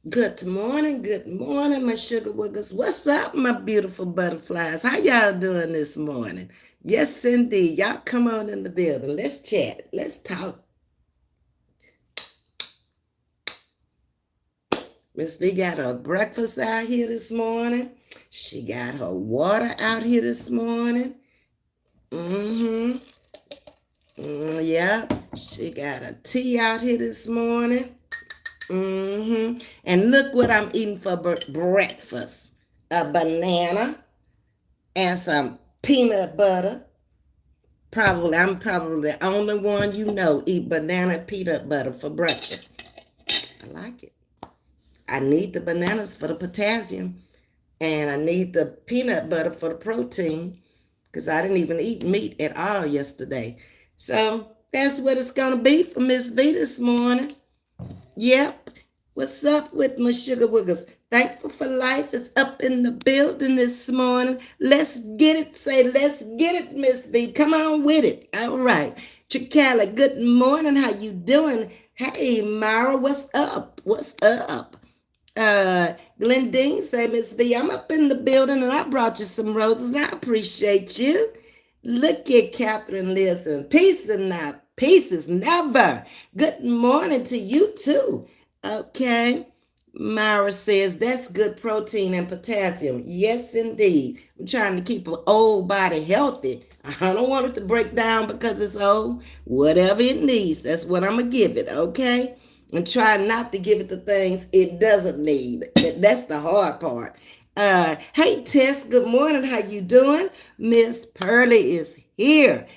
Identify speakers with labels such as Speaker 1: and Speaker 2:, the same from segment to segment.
Speaker 1: Good morning, my sugar woogers. What's up, my beautiful butterflies? How y'all doing this morning? Yes, indeed. Y'all come on in the building. Let's chat. Let's talk. Ms.V got her breakfast out here this morning. She got her water out here this morning. Mm-hmm. Yeah. She got a tea out here this morning. And look what I'm eating for breakfast. A banana and some peanut butter. I'm probably the only one you know eat banana and peanut butter for breakfast. I like it. I need the bananas for the potassium, and I need the peanut butter for the protein because I didn't even eat meat at all yesterday. So that's what it's gonna be for Ms.V this morning. Yep. What's up with my sugar woogers? Thankful for life is up in the building this morning. Let's get it. Say, let's get it, Miss V. Come on with it. All right. Chicala, good morning. How you doing? Hey, Myra, what's up? What's up? Glendine say, Miss V, I'm up in the building and I brought you some roses. I appreciate you. Look at Catherine Listen. Peace and not pieces, never. Good morning to you too. Okay. Myra says that's good protein and potassium. Yes, indeed. I'm trying to keep an old body healthy. I don't want it to break down because it's old. Whatever it needs, that's what I'm going to give it, okay? And try not to give it the things it doesn't need. That's the hard part. Hey Tess, good morning. How you doing? Miss Pearlie is here.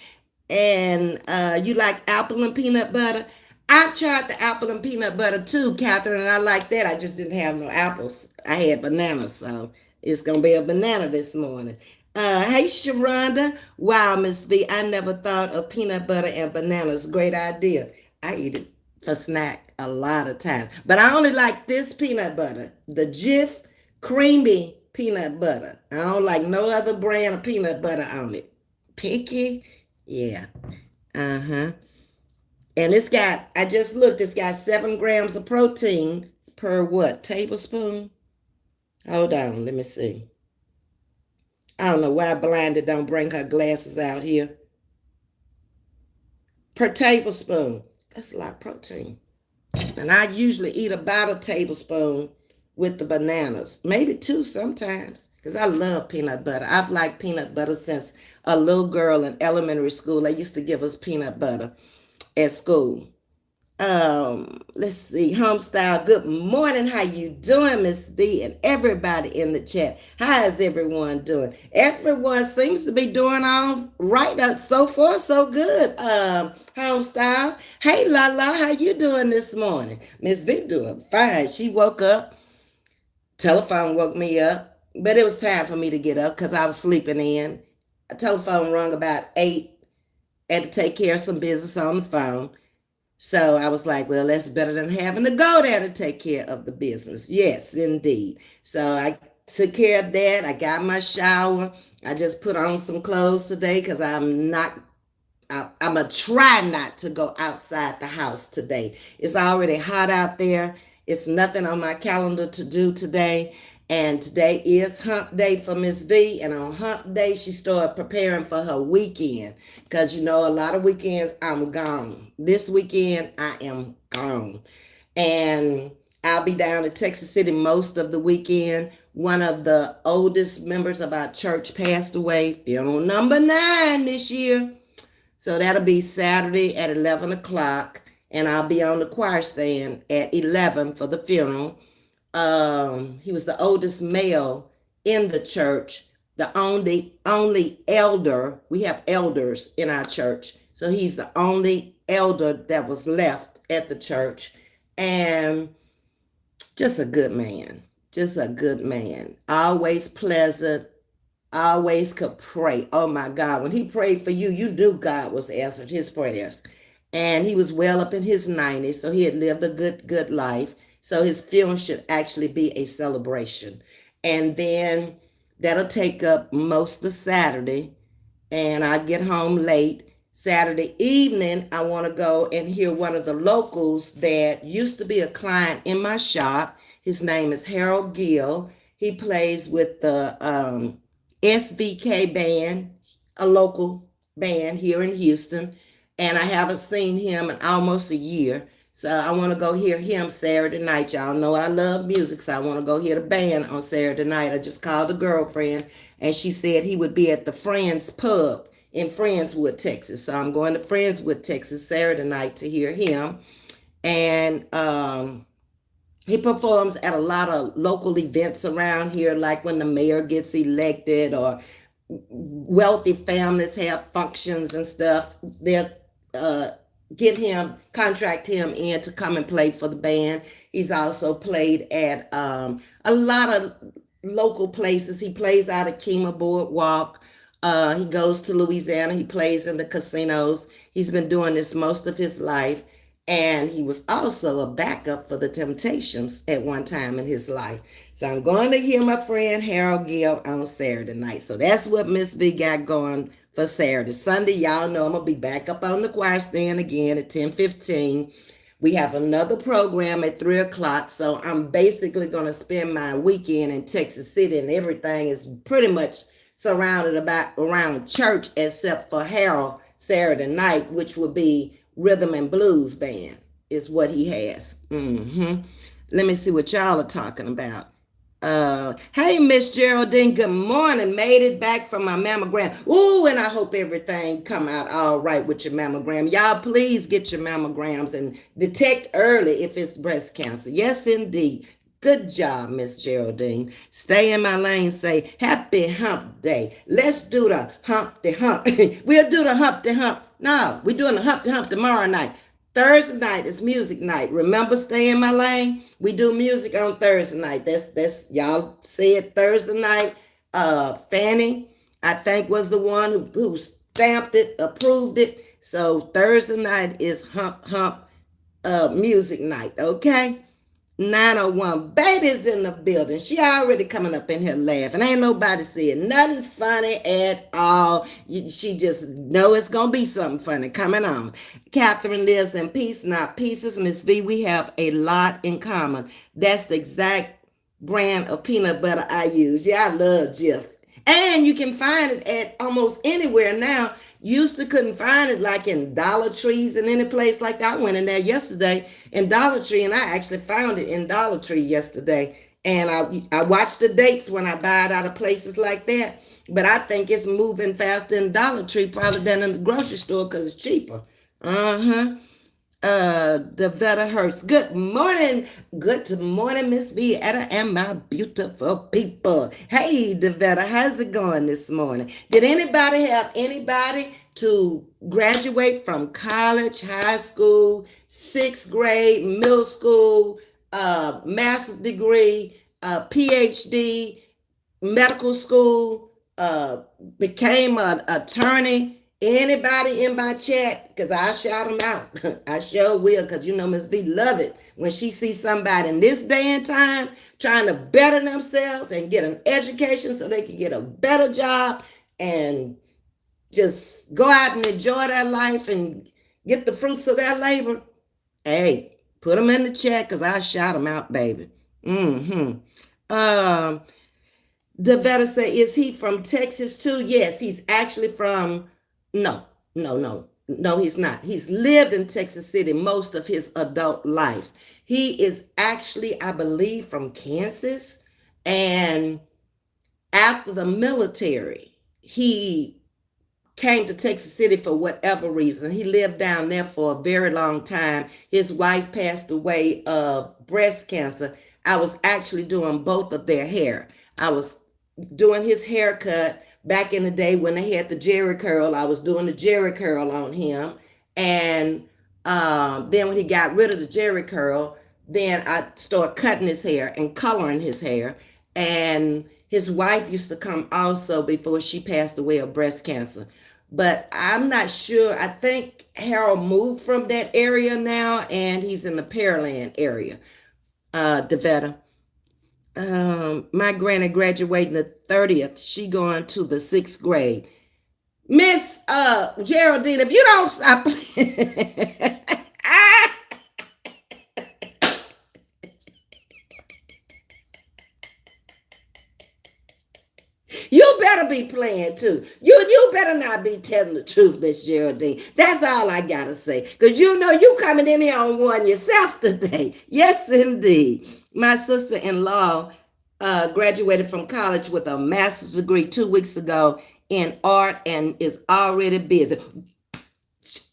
Speaker 1: And you like apple and peanut butter? I've tried the apple and peanut butter too, Catherine, and I like that. I just didn't have no apples. I had bananas, so it's gonna be a banana this morning. Hey Sharonda. Wow, Miss V, I never thought of peanut butter and bananas. Great idea. I eat it for snack a lot of times. But I only like this peanut butter, the Jif creamy peanut butter. I don't like no other brand of peanut butter on it. Picky? Yeah. Uh-huh. And I just looked, it's got 7 grams of protein per what? Tablespoon? Hold on, let me see. I don't know why Blinded don't bring her glasses out here. Per tablespoon. That's a lot of protein. And I usually eat about a tablespoon with the bananas. Maybe 2 sometimes. Because I love peanut butter. I've liked peanut butter since a little girl in elementary school. They used to give us peanut butter at school. Let's see, Homestyle, good morning. How you doing, Miss V, and everybody in the chat? How is everyone doing? Everyone seems to be doing all right. So far, so good. Homestyle. Hey, Lala, how you doing this morning? Miss V doing fine. She woke up. Telephone woke me up, but it was time for me to get up because I was sleeping in. A telephone rung about 8. Had to take care of some business on the phone. So I was like, well, that's better than having to go there to take care of the business. Yes, indeed. So I took care of that. I got my shower. I just put on some clothes today because I'm going to try not to go outside the house today. It's already hot out there. It's nothing on my calendar to do today. And today is hump day for Miss V. And on hump day, she started preparing for her weekend. Because, you know, a lot of weekends I'm gone. This weekend, I am gone. And I'll be down in Texas City most of the weekend. One of the oldest members of our church passed away. Funeral number 9 this year. So that'll be Saturday at 11 o'clock. And I'll be on the choir stand at 11 for the funeral. He was the oldest male in the church, the only elder. We have elders in our church. So he's the only elder that was left at the church. And just a good man. Just a good man. Always pleasant. Always could pray. Oh my God. When he prayed for you, you knew God was answered his prayers. And he was well up in his 90s, so he had lived a good life. So his funeral should actually be a celebration. And then that'll take up most of Saturday. And I get home late. Saturday evening, I want to go and hear one of the locals that used to be a client in my shop. His name is Harold Gill. He plays with the SVK band, a local band here in Houston. And I haven't seen him in almost a year. So I want to go hear him Saturday night. Y'all know I love music, so I want to go hear the band on Saturday night. I just called a girlfriend, and she said he would be at the Friends Pub in Friendswood, Texas. So I'm going to Friendswood, Texas Saturday night to hear him. And he performs at a lot of local events around here, like when the mayor gets elected or wealthy families have functions and stuff. They'll contract him in to come and play for the band. He's also played at a lot of local places. He plays out at Kemah Boardwalk. He goes to Louisiana. He plays in the casinos. He's been doing this most of his life. And he was also a backup for the Temptations at one time in his life. So I'm going to hear my friend Harold Gill on Saturday night. So that's what Ms.V got going for Saturday. Sunday, y'all know I'm going to be back up on the choir stand again at 10:15. We have another program at 3 o'clock. So I'm basically going to spend my weekend in Texas City, and everything is pretty much surrounded around church except for Harold Saturday night, which will be rhythm and blues band is what he has. Let me see what y'all are talking about. Hey, Miss Geraldine, good morning. Made it back from my mammogram. Ooh, and I hope everything come out all right with your mammogram. Y'all, please get your mammograms and detect early if it's breast cancer. Yes, indeed. Good job, Miss Geraldine. Stay in my lane. Say, happy hump day. Let's do the hump the hump. We'll do the hump the hump. No, we're doing the hump the hump tomorrow night. Thursday night is music night. Remember, stay in my lane. We do music on Thursday night. That's y'all said Thursday night. Fanny, I think, was the one who stamped it, approved it. So Thursday night is hump music night. Okay. 901 baby's in the building. She already coming up in here laughing. Ain't nobody saying nothing funny at all. She just know it's gonna be something funny coming on. Catherine lives in peace, not pieces. Miss V, we have a lot in common. That's the exact brand of peanut butter I use. Yeah, I love Jif. And you can find it at almost anywhere now. Used to couldn't find it like in Dollar Trees and any place like that. I went in there yesterday in Dollar Tree, and I actually found it in Dollar Tree yesterday. And I watch the dates when I buy it out of places like that. But I think it's moving faster in Dollar Tree probably than in the grocery store because it's cheaper. Devetta Hurst. Good morning. Good morning, Miss V. Etta and my beautiful people. Hey, Devetta, how's it going this morning? Did anybody have anybody to graduate from college, high school, sixth grade, middle school, master's degree, PhD, medical school, became an attorney? Anybody in my chat? Because I shout them out. I sure will, because you know Ms. V love it when she sees somebody in this day and time trying to better themselves and get an education so they can get a better job and just go out and enjoy their life and get the fruits of their labor. Hey, put them in the chat because I shout them out, baby. Devetta said, is he from Texas too? Yes, he's actually from, no, he's not. He's lived in Texas City most of his adult life. He is actually, I believe, from Kansas. And after the military, he came to Texas City for whatever reason. He lived down there for a very long time. His wife passed away of breast cancer. I was actually doing both of their hair. I was doing his haircut back in the day when they had the Jerry curl. I was doing the Jerry curl on him. And then when he got rid of the Jerry curl, then I started cutting his hair and coloring his hair. And his wife used to come also before she passed away of breast cancer. But I'm not sure. I think Harold moved from that area now, and he's in the Pearland area, Devetta. My granny graduating the 30th. She going to the 6th grade. Miss Geraldine, if you don't stop you better be playing too. You better not be telling the truth, Miss Geraldine. That's all I gotta say. Cause you know you coming in here on one yourself today. Yes, indeed. My sister-in-law graduated from college with a master's degree 2 weeks ago in art and is already busy.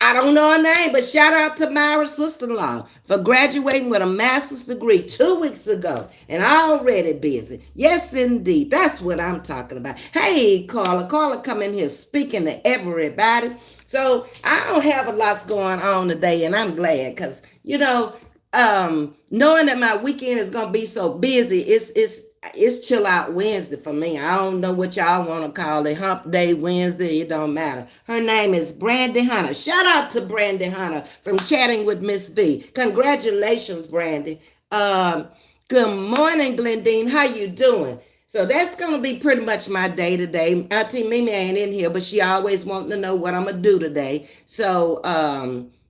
Speaker 1: I don't know her name, but shout out to Myra's sister-in-law for graduating with a master's degree 2 weeks ago and already busy. Yes, indeed. That's what I'm talking about. Hey, Carla. Carla come in here speaking to everybody. So I don't have a lot going on today, and I'm glad because, knowing that my weekend is gonna be so busy, it's chill out Wednesday for me. I don't know what y'all want to call it, hump day Wednesday, it don't matter. Her name is Brandy Hunter. Shout out to Brandy Hunter from Chatting with Ms.V. Congratulations, Brandy. Good morning, Glendine. How you doing? So that's going to be pretty much my day today. Auntie Mimi ain't in here, but she always wanting to know what I'm going to do today. So,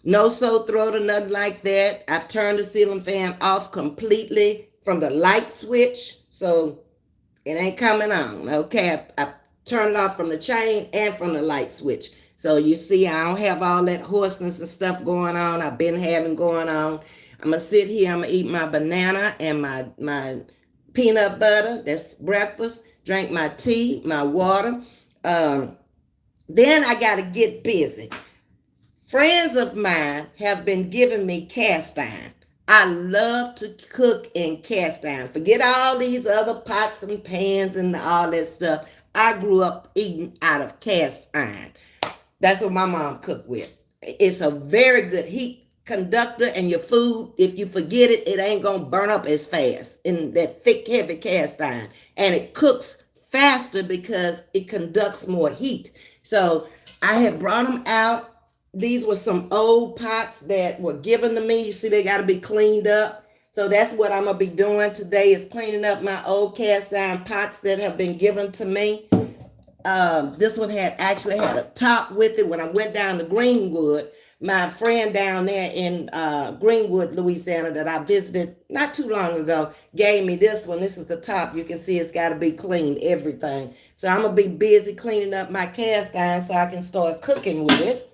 Speaker 1: no sore throat or nothing like that. I've turned the ceiling fan off completely from the light switch. So it ain't coming on. Okay, I turned it off from the chain and from the light switch. So you see, I don't have all that hoarseness and stuff going on. I've been having going on. I'm gonna sit here. I'm gonna eat my banana and my peanut butter. That's breakfast. Drink my tea, my water. Then I gotta get busy. Friends of mine have been giving me cast iron. I love to cook in cast iron. Forget all these other pots and pans and all that stuff. I grew up eating out of cast iron. That's what my mom cooked with. It's a very good heat conductor, and your food, if you forget it, it ain't going to burn up as fast in that thick, heavy cast iron. And it cooks faster because it conducts more heat. So I had brought them out. These were some old pots that were given to me. You see, they got to be cleaned up. So that's what I'm going to be doing today is cleaning up my old cast iron pots that have been given to me. This one actually had a top with it. When I went down to Greenwood, my friend down there in Greenwood, Louisiana, that I visited not too long ago, gave me this one. This is the top. You can see it's got to be cleaned, everything. So I'm going to be busy cleaning up my cast iron so I can start cooking with it.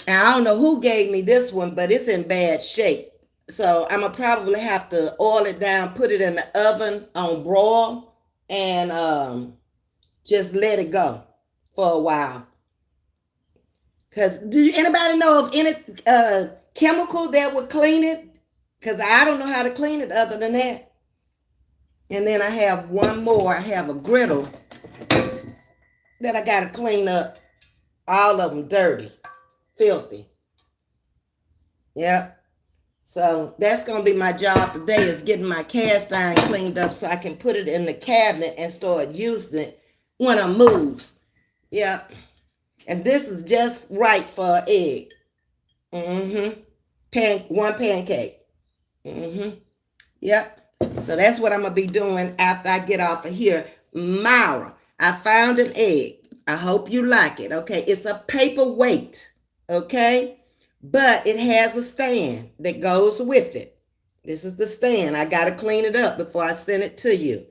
Speaker 1: And I don't know who gave me this one, but it's in bad shape. So I'm going to probably have to oil it down, put it in the oven on broil, and just let it go for a while. Because do anybody know of any chemical that would clean it? Because I don't know how to clean it other than that. And then I have one more. I have a griddle that I got to clean up. All of them dirty. Filthy. Yep. So that's going to be my job today is getting my cast iron cleaned up so I can put it in the cabinet and start using it when I move. Yep. And this is just right for an egg. One pancake. Yep. So that's what I'm going to be doing after I get off of here. Myra, I found an egg. I hope you like it. Okay. It's a paperweight. Okay, but it has a stand that goes with it. This is the stand. I got to clean it up before I send it to you.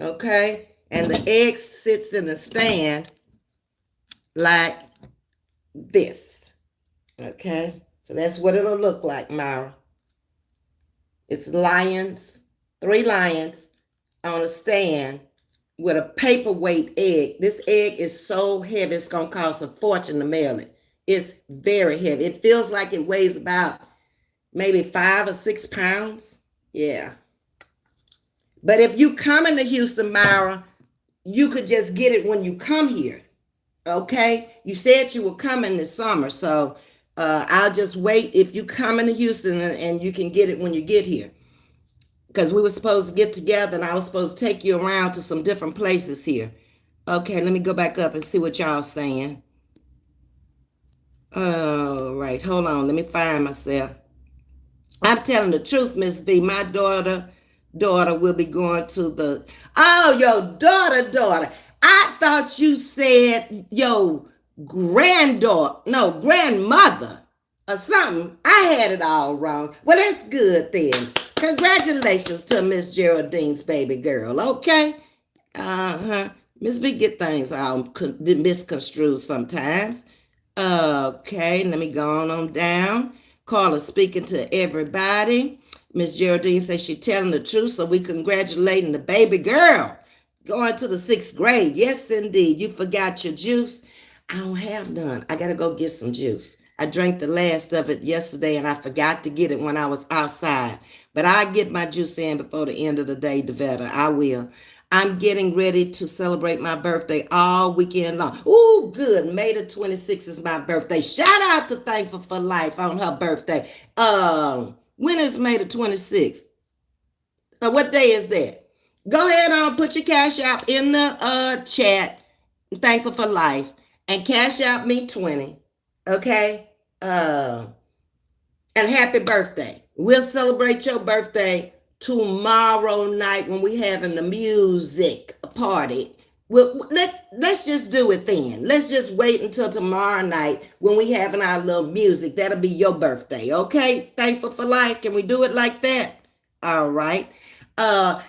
Speaker 1: Okay, and the egg sits in the stand like this. Okay, so that's what it'll look like, Myra. It's lions, 3 lions on a stand with a paperweight egg. This egg is so heavy, it's going to cost a fortune to mail it. It's very heavy. It feels like it weighs about maybe 5 or 6 pounds. Yeah. But if you come into Houston, Myra, you could just get it when you come here. Okay? You said you were coming this summer, so I'll just wait if you come into Houston and you can get it when you get here. Because we were supposed to get together and I was supposed to take you around to some different places here. Okay, let me go back up and see what y'all saying. All right, hold on. Let me find myself. I'm telling the truth, Ms.V. My daughter will be going to the... Oh, your daughter. I thought you said your grandmother or something. I had it all wrong. Well, that's good then. Congratulations to Miss Geraldine's baby girl, okay? Ms.V get things all misconstrued sometimes. Okay, let me go on down. Carla speaking to everybody. Miss Geraldine says she telling the truth, so we congratulating the baby girl going to the 6th grade. Yes, indeed. You forgot your juice. I don't have none. I gotta go get some juice. I drank the last of it yesterday and I forgot to get it when I was outside. But I get my juice in before the end of the day, Devetta. I will. I'm getting ready to celebrate my birthday all weekend long. Ooh, good. May the 26th is my birthday. Shout out to Thankful for Life on her birthday. When is May the 26th? What day is that? Go ahead on, put your cash app in the chat. Thankful for Life. And cash out me 20. Okay? And happy birthday. We'll celebrate your birthday tomorrow night when we having the music party. Let's just do it then. Let's just wait until tomorrow night when we having our little music. That'll be your birthday, okay? Thankful for Life. Can we do it like that? All right.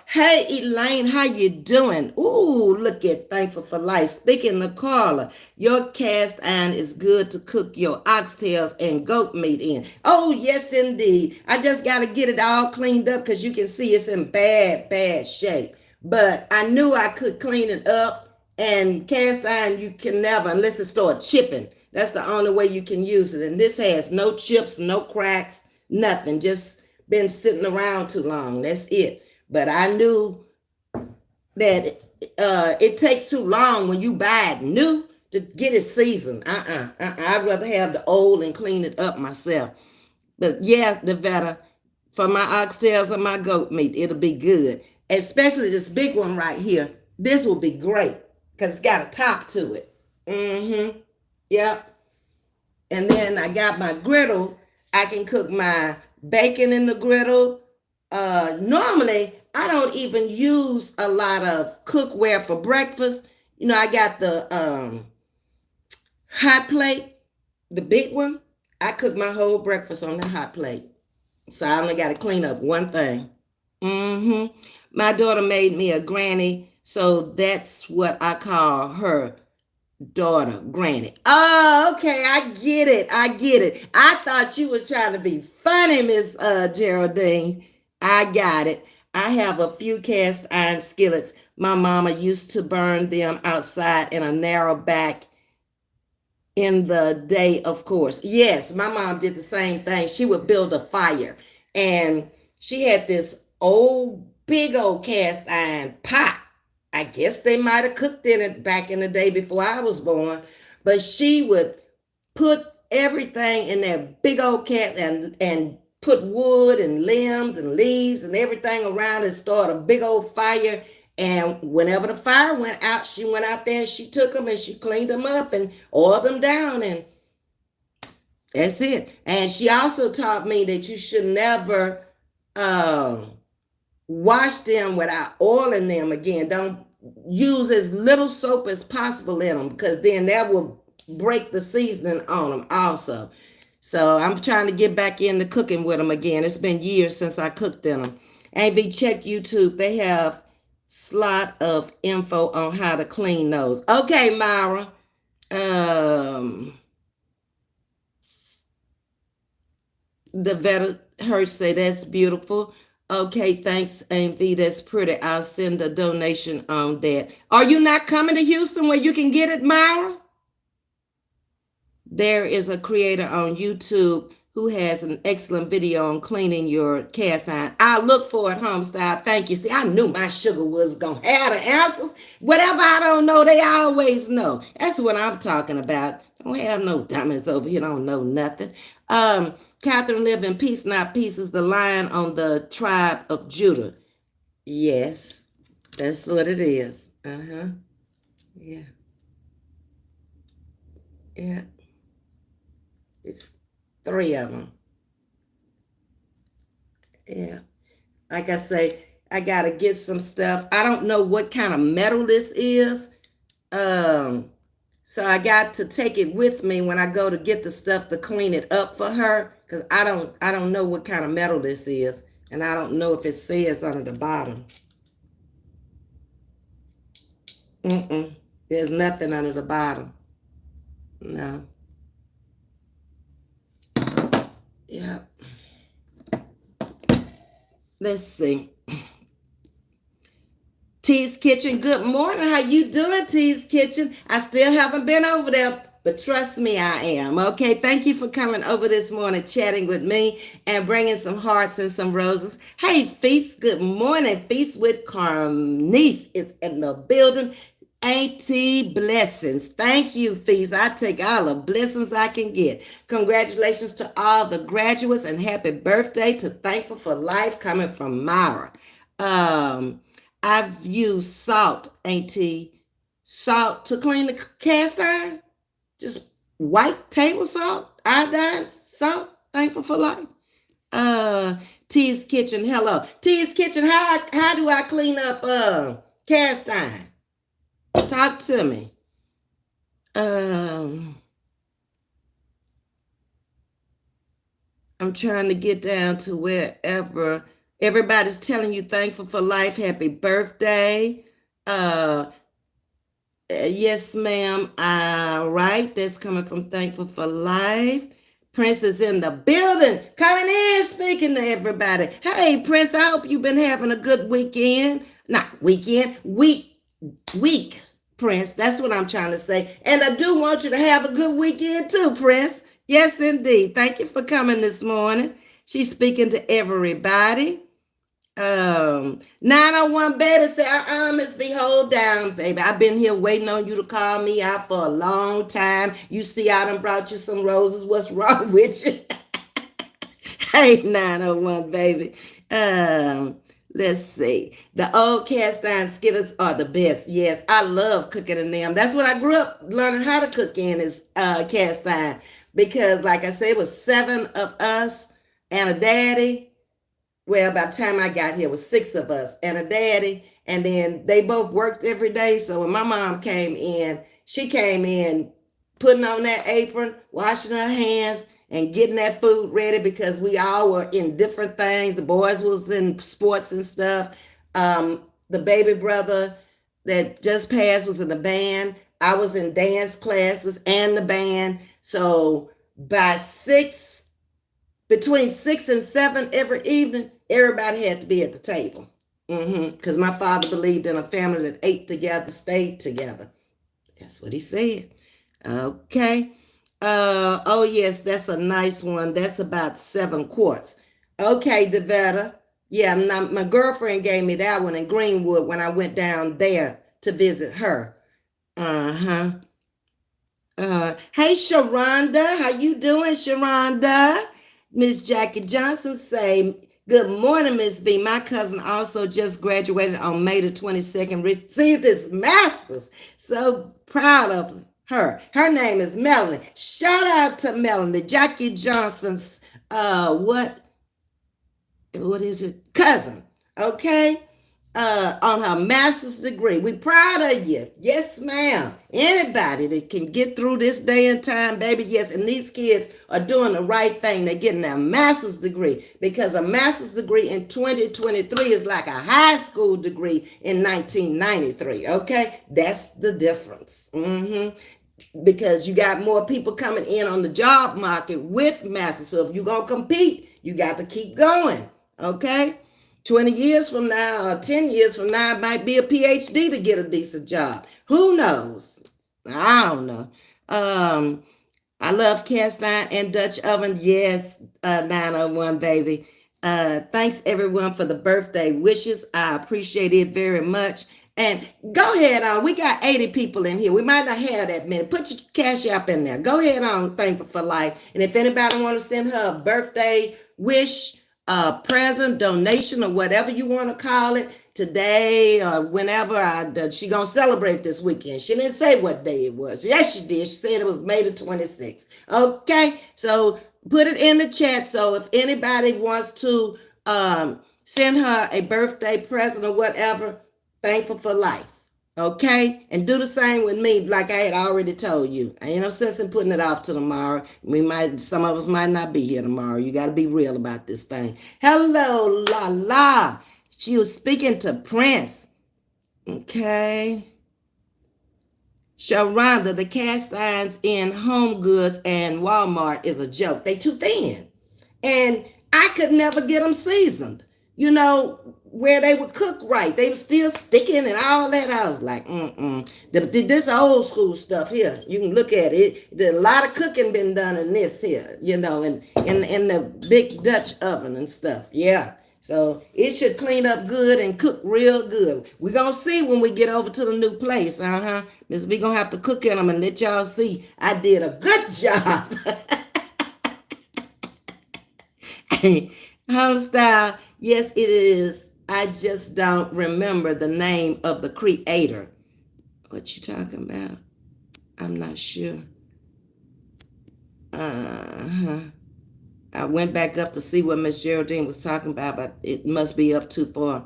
Speaker 1: Hey Elaine, how you doing? Ooh, look at Thankful for Life. Speaking to Carla, your cast iron is good to cook your oxtails and goat meat in. Oh, yes, indeed. I just got to get it all cleaned up because you can see it's in bad shape. But I knew I could clean it up, and cast iron you can never, unless it start chipping. That's the only way you can use it. And this has no chips, no cracks, nothing. Just been sitting around too long. That's it. But I knew that it takes too long when you buy it new to get it seasoned. I'd rather have the old and clean it up myself. But yeah, Nevada, for my oxtails and my goat meat, it'll be good. Especially this big one right here. This will be great because it's got a top to it. Mm-hmm. Yep. And then I got my griddle. I can cook my bacon in the griddle. Normally, I don't even use a lot of cookware for breakfast. You know, I got the hot plate, the big one. I cook my whole breakfast on the hot plate. So I only got to clean up one thing. Mm-hmm. My daughter made me a granny, so that's what I call her daughter, Granny. Oh, okay. I get it. I get it. I thought you was trying to be funny, Miss Geraldine. I got it. I have a few cast iron skillets. My mama used to burn them outside in a narrow back in the day, of course. Yes, my mom did the same thing. She would build a fire, and she had this big old cast iron pot. I guess they might have cooked in it back in the day before I was born, but she would put everything in that big old cat and put wood and limbs and leaves and everything around and start a big old fire. And whenever the fire went out, she went out there and she took them and she cleaned them up and oiled them down, and that's it. And she also taught me that you should never wash them without oiling them again. Don't use as little soap as possible in them, because then that will break the seasoning on them also. So I'm trying to get back into cooking with them again. It's been years since I cooked in them. AV, check YouTube. They have slot of info on how to clean those. Okay, Myra. The vet her say that's beautiful. Okay, thanks, AV. That's pretty. I'll send a donation on that. Are you not coming to Houston where you can get it, Myra? There is a creator on YouTube who has an excellent video on cleaning your cast iron. I'll look for it, Homestyle. Thank you. See, I knew my sugar was going to have the answers. Whatever I don't know, they always know. That's what I'm talking about. Don't have no dummies over here. Don't know nothing. Catherine live in peace, not pieces. The lion on the tribe of Judah. Yes, that's what it is. Uh-huh. Yeah. Yeah. It's 3 of them. Yeah. Like I say, I got to get some stuff. I don't know what kind of metal this is. So I got to take it with me when I go to get the stuff to clean it up for her, because I don't know what kind of metal this is, and I don't know if it says on the bottom. Mm-mm. There's nothing under the bottom. No. Yeah. Let's see. T's Kitchen, good morning. How you doing, T's Kitchen? I still haven't been over there, but trust me, I am. Okay, thank you for coming over this morning, chatting with me and bringing some hearts and some roses. Hey, Feast, good morning. Feast with Carnice is in the building. Auntie blessings. Thank you, Feast. I take all the blessings I can get. Congratulations to all the graduates and happy birthday to Thankful for Life coming from Myra. Um, I've used salt, Auntie. Salt to clean the cast iron. Just white table salt, iodized salt. Thankful for life. Uh, T's Kitchen. Hello, T's Kitchen. How do I clean up cast iron? Talk to me. Um, I'm trying to get down to wherever everybody's telling you thankful for life. Happy birthday. Uh, yes, ma'am. All right. That's coming from Thankful for Life. Prince is in the building, coming in, speaking to everybody. Hey, Prince, I hope you've been having a good weekend. Not weekend, week, Prince. That's what I'm trying to say. And I do want you to have a good weekend too, Prince. Yes, indeed. Thank you for coming this morning. She's speaking to everybody. 901 baby said, Ms.V, hold down, baby. I've been here waiting on you to call me out for a long time. You see, I done brought you some roses. What's wrong with you? Hey, 901 baby. Let's see. The old cast iron skittles are the best. Yes, I love cooking in them. That's what I grew up learning how to cook in is cast iron. Because, like I said, it was 7 of us and a daddy. Well, by the time I got here, it was 6 of us and a daddy. And then they both worked every day. So when my mom came in, she came in putting on that apron, washing her hands, and getting that food ready because we all were in different things. The boys was in sports and stuff. The baby brother that just passed was in the band. I was in dance classes and the band. So by 6, between 6 and 7 every evening, everybody had to be at the table. Because my father believed in a family that ate together, stayed together. That's what he said. Okay. Oh yes, that's a nice one. That's about 7 quarts. Okay, Devetta. Yeah, my girlfriend gave me that one in Greenwood when I went down there to visit her. Uh-huh. Hey, Sharonda, how you doing, Sharonda? Miss Jackie Johnson say, good morning, Ms. V. My cousin also just graduated on May the 22nd, received his master's. So proud of her. Her name is Melanie. Shout out to Melanie, Jackie Johnson's, what is it? Cousin. Okay? On her master's degree. We proud of you. Yes, ma'am. Anybody that can get through this day and time, baby, yes. And these kids are doing the right thing. They're getting their master's degree because a master's degree in 2023 is like a high school degree in 1993. Okay? That's the difference. Because you got more people coming in on the job market with masters. So if you're going to compete, you got to keep going. Okay? 20 years from now or 10 years from now, it might be a PhD to get a decent job. Who knows? I don't know. I love cast iron and Dutch oven. Yes, 901 baby. Thanks everyone for the birthday wishes. I appreciate it very much. And go ahead on. We got 80 people in here. We might not have that many. Put your cash app in there. Go ahead on. Thankful for life. And if anybody want to send her a birthday wish, present, donation, or whatever you want to call it, today or whenever she gonna celebrate this weekend. She didn't say what day it was. Yes, she did. She said it was May the 26th. Okay, so put it in the chat. So if anybody wants to send her a birthday present or whatever, thankful for life. Okay, and do the same with me, like I had already told you. Ain't no sense in putting it off to tomorrow. Some of us might not be here tomorrow. You got to be real about this thing. Hello, la la. She was speaking to Prince. Okay. Sharonda, the cast irons in Home Goods and Walmart is a joke. They too thin. And I could never get them seasoned. You know, where they would cook right. They were still sticking and all that. I was like, this old school stuff here. You can look at it. There's a lot of cooking been done in this here, you know, in the big Dutch oven and stuff. Yeah. So it should clean up good and cook real good. We're going to see when we get over to the new place. Ms.V going to have to cook in them and let y'all see I did a good job. Home style, yes, it is. I just don't remember the name of the creator. What you talking about? I'm not sure. Uh-huh. I went back up to see what Miss Geraldine was talking about, but it must be up too far.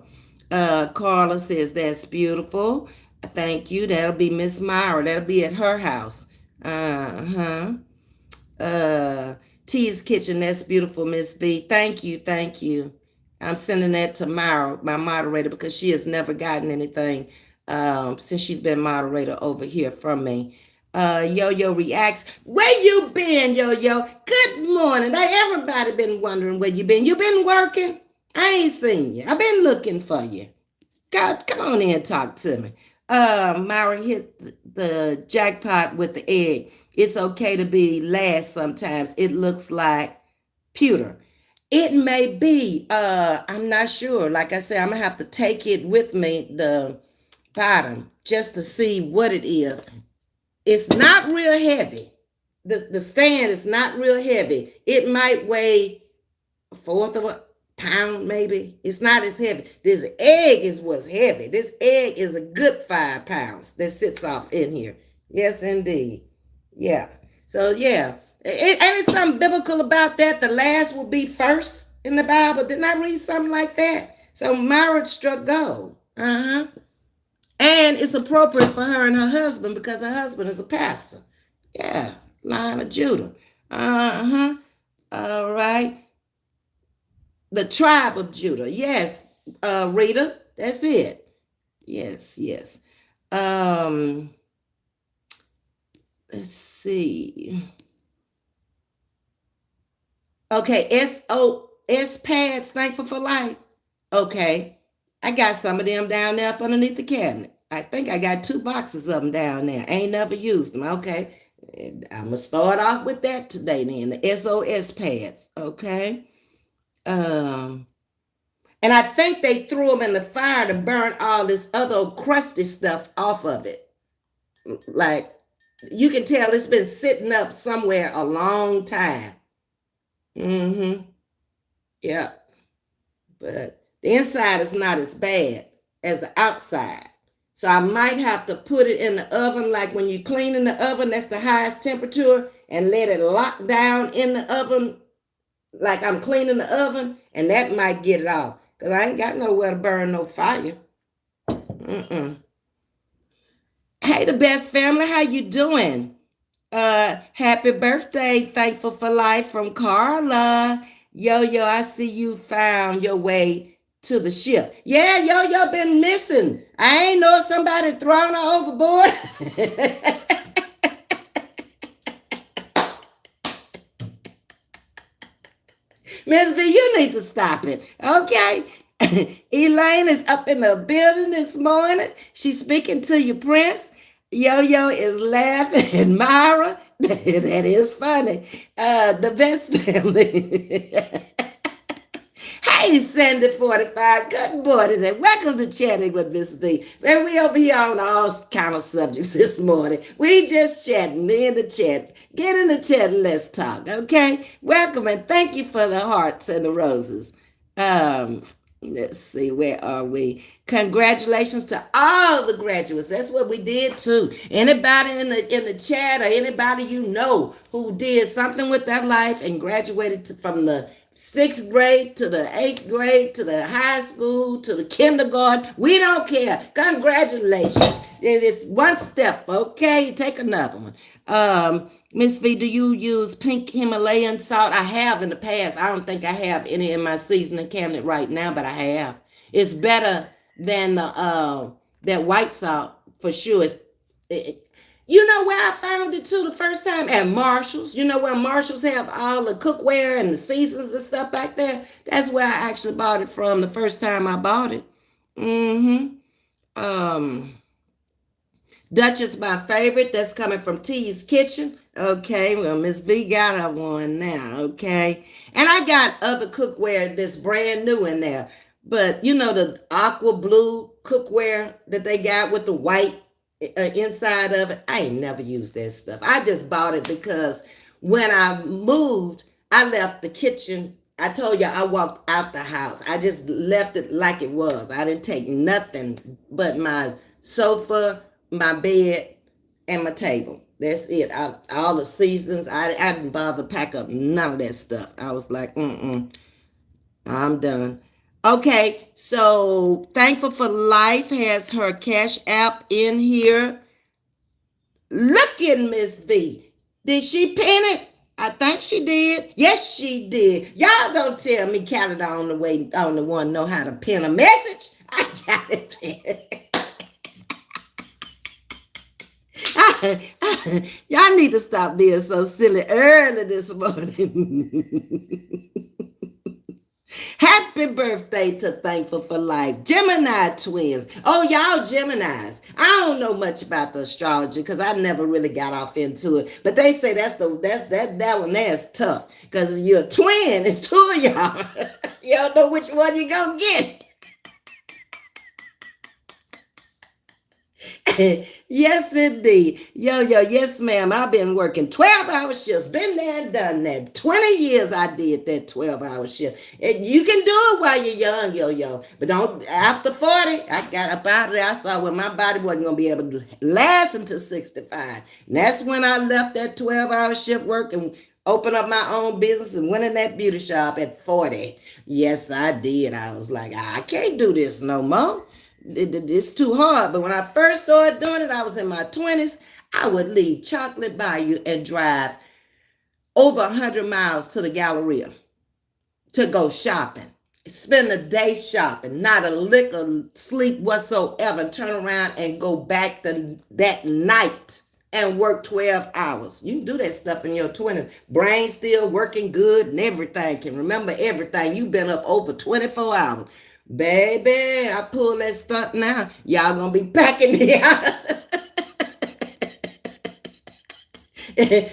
Speaker 1: Carla says that's beautiful. Thank you. That'll be Miss Myra. That'll be at her house. Uh-huh. T's Kitchen, that's beautiful, Miss V. Thank you, thank you. I'm sending that to Myra, my moderator, because she has never gotten anything since she's been moderator over here from me. Yo-Yo reacts. Where you been, Yo-Yo? Good morning. Everybody been wondering where you been. You been working? I ain't seen you. I've been looking for you. God, come on in and talk to me. Myra hit the jackpot with the egg. It's okay to be last sometimes. It looks like pewter. It may be. I'm not sure. Like I said, I'm going to have to take it with me, the bottom, just to see what it is. It's not real heavy. The stand is not real heavy. It might weigh a fourth of a pound, maybe. It's not as heavy. This egg is what's heavy. This egg is a good 5 pounds that sits off in here. Yes, indeed. Yeah. So, yeah. Ain't it something biblical about that? The last will be first in the Bible. Didn't I read something like that? So, Myra struck gold. Uh-huh. And it's appropriate for her and her husband because her husband is a pastor. Yeah. Lion of Judah. Uh-huh. All right. The tribe of Judah. Yes, Rita. That's it. Yes, yes. Let's see. Okay, SOS pads, thankful for life. Okay. I got some of them down there up underneath the cabinet. I think I got 2 boxes of them down there. I ain't never used them. Okay. I'm going to start off with that today then. The SOS pads. Okay. And I think they threw them in the fire to burn all this other crusty stuff off of it. Like, you can tell it's been sitting up somewhere a long time. Mm-hmm. Yeah. But the inside is not as bad as the outside. So I might have to put it in the oven, like when you clean in the oven, that's the highest temperature, and let it lock down in the oven, like I'm cleaning the oven, and that might get it off. Because I ain't got nowhere to burn no fire. Hey, the best family, how you doing? Happy birthday, thankful for life from Carla. Yo, I see you found your way to the ship. Yeah, Yo been missing. I ain't know if somebody thrown her overboard. Ms.V, you need to stop it, okay? Elaine is up in the building this morning. She's speaking to you, Prince. Yo is laughing at Myra. That is funny. The best family. Hey, Sandy 45. Good morning and welcome to Chatting with Ms.V. And we over here on all kind of subjects this morning. We just chatting, me in the chat. Get in the chat and let's talk, okay? Welcome and thank you for the hearts and the roses. Let's see, where are we? Congratulations to all the graduates. That's what we did too. Anybody in the chat or anybody you know who did something with their life and graduated from the 6th grade to the 8th grade to the high school to the kindergarten. We don't care. Congratulations. It's one step, okay? Take another one. Miss V, do you use pink Himalayan salt? I have in the past. I don't think I have any in my seasoning cabinet right now, but I have. It's better than the that white salt for sure. You know where I found it too the first time? At Marshall's. You know where Marshall's have all the cookware and the seasons and stuff back there? That's where I actually bought it from the first time I bought it. Mm-hmm. Um, Duchess, my favorite. That's coming from T's Kitchen. Okay, well, Miss V got her one now. Okay, and I got other cookware that's brand new in there. But you know the aqua blue cookware that they got with the white inside of it. I ain't never used that stuff. I just bought it because when I moved, I left the kitchen. I told you I walked out the house. I just left it like it was. I didn't take nothing but my sofa, my bed, and my table. That's it. All the seasons. I didn't bother to pack up none of that stuff. I was like, I'm done. Okay, so Thankful for Life has her Cash App in here. Look at Miss V. Did she pin it? I think she did. Yes, she did. Y'all don't tell me Canada on the way on the one know how to pin a message. I got it pinned. Y'all need to stop being so silly early this morning. Happy birthday to Thankful for Life. Gemini twins. Oh, y'all Geminis. I don't know much about the astrology because I never really got off into it. But they say that one there's tough. Because you're a twin. It's two of y'all. You don't know which one you're gonna get. Yes, indeed. Yo, yes, ma'am. I've been working 12-hour shifts. Been there and done that. 20 years I did that 12-hour shift. And you can do it while you're young, yo. But don't, after 40, I got up out of there. I saw when my body wasn't going to be able to last until 65. And that's when I left that 12-hour shift work and opened up my own business and went in that beauty shop at 40. Yes, I did. I was like, I can't do this no more. It's too hard. But when I first started doing it, I was in my 20s. I would leave Chocolate Bayou and drive over 100 miles to the Galleria to go shopping. Spend a day shopping, not a lick of sleep whatsoever. Turn around and go back that night and work 12 hours. You can do that stuff in your 20s. Brain still working good and everything. Can remember everything. You've been up over 24 hours. Baby, I pull that stuff now. Y'all gonna be packing me out.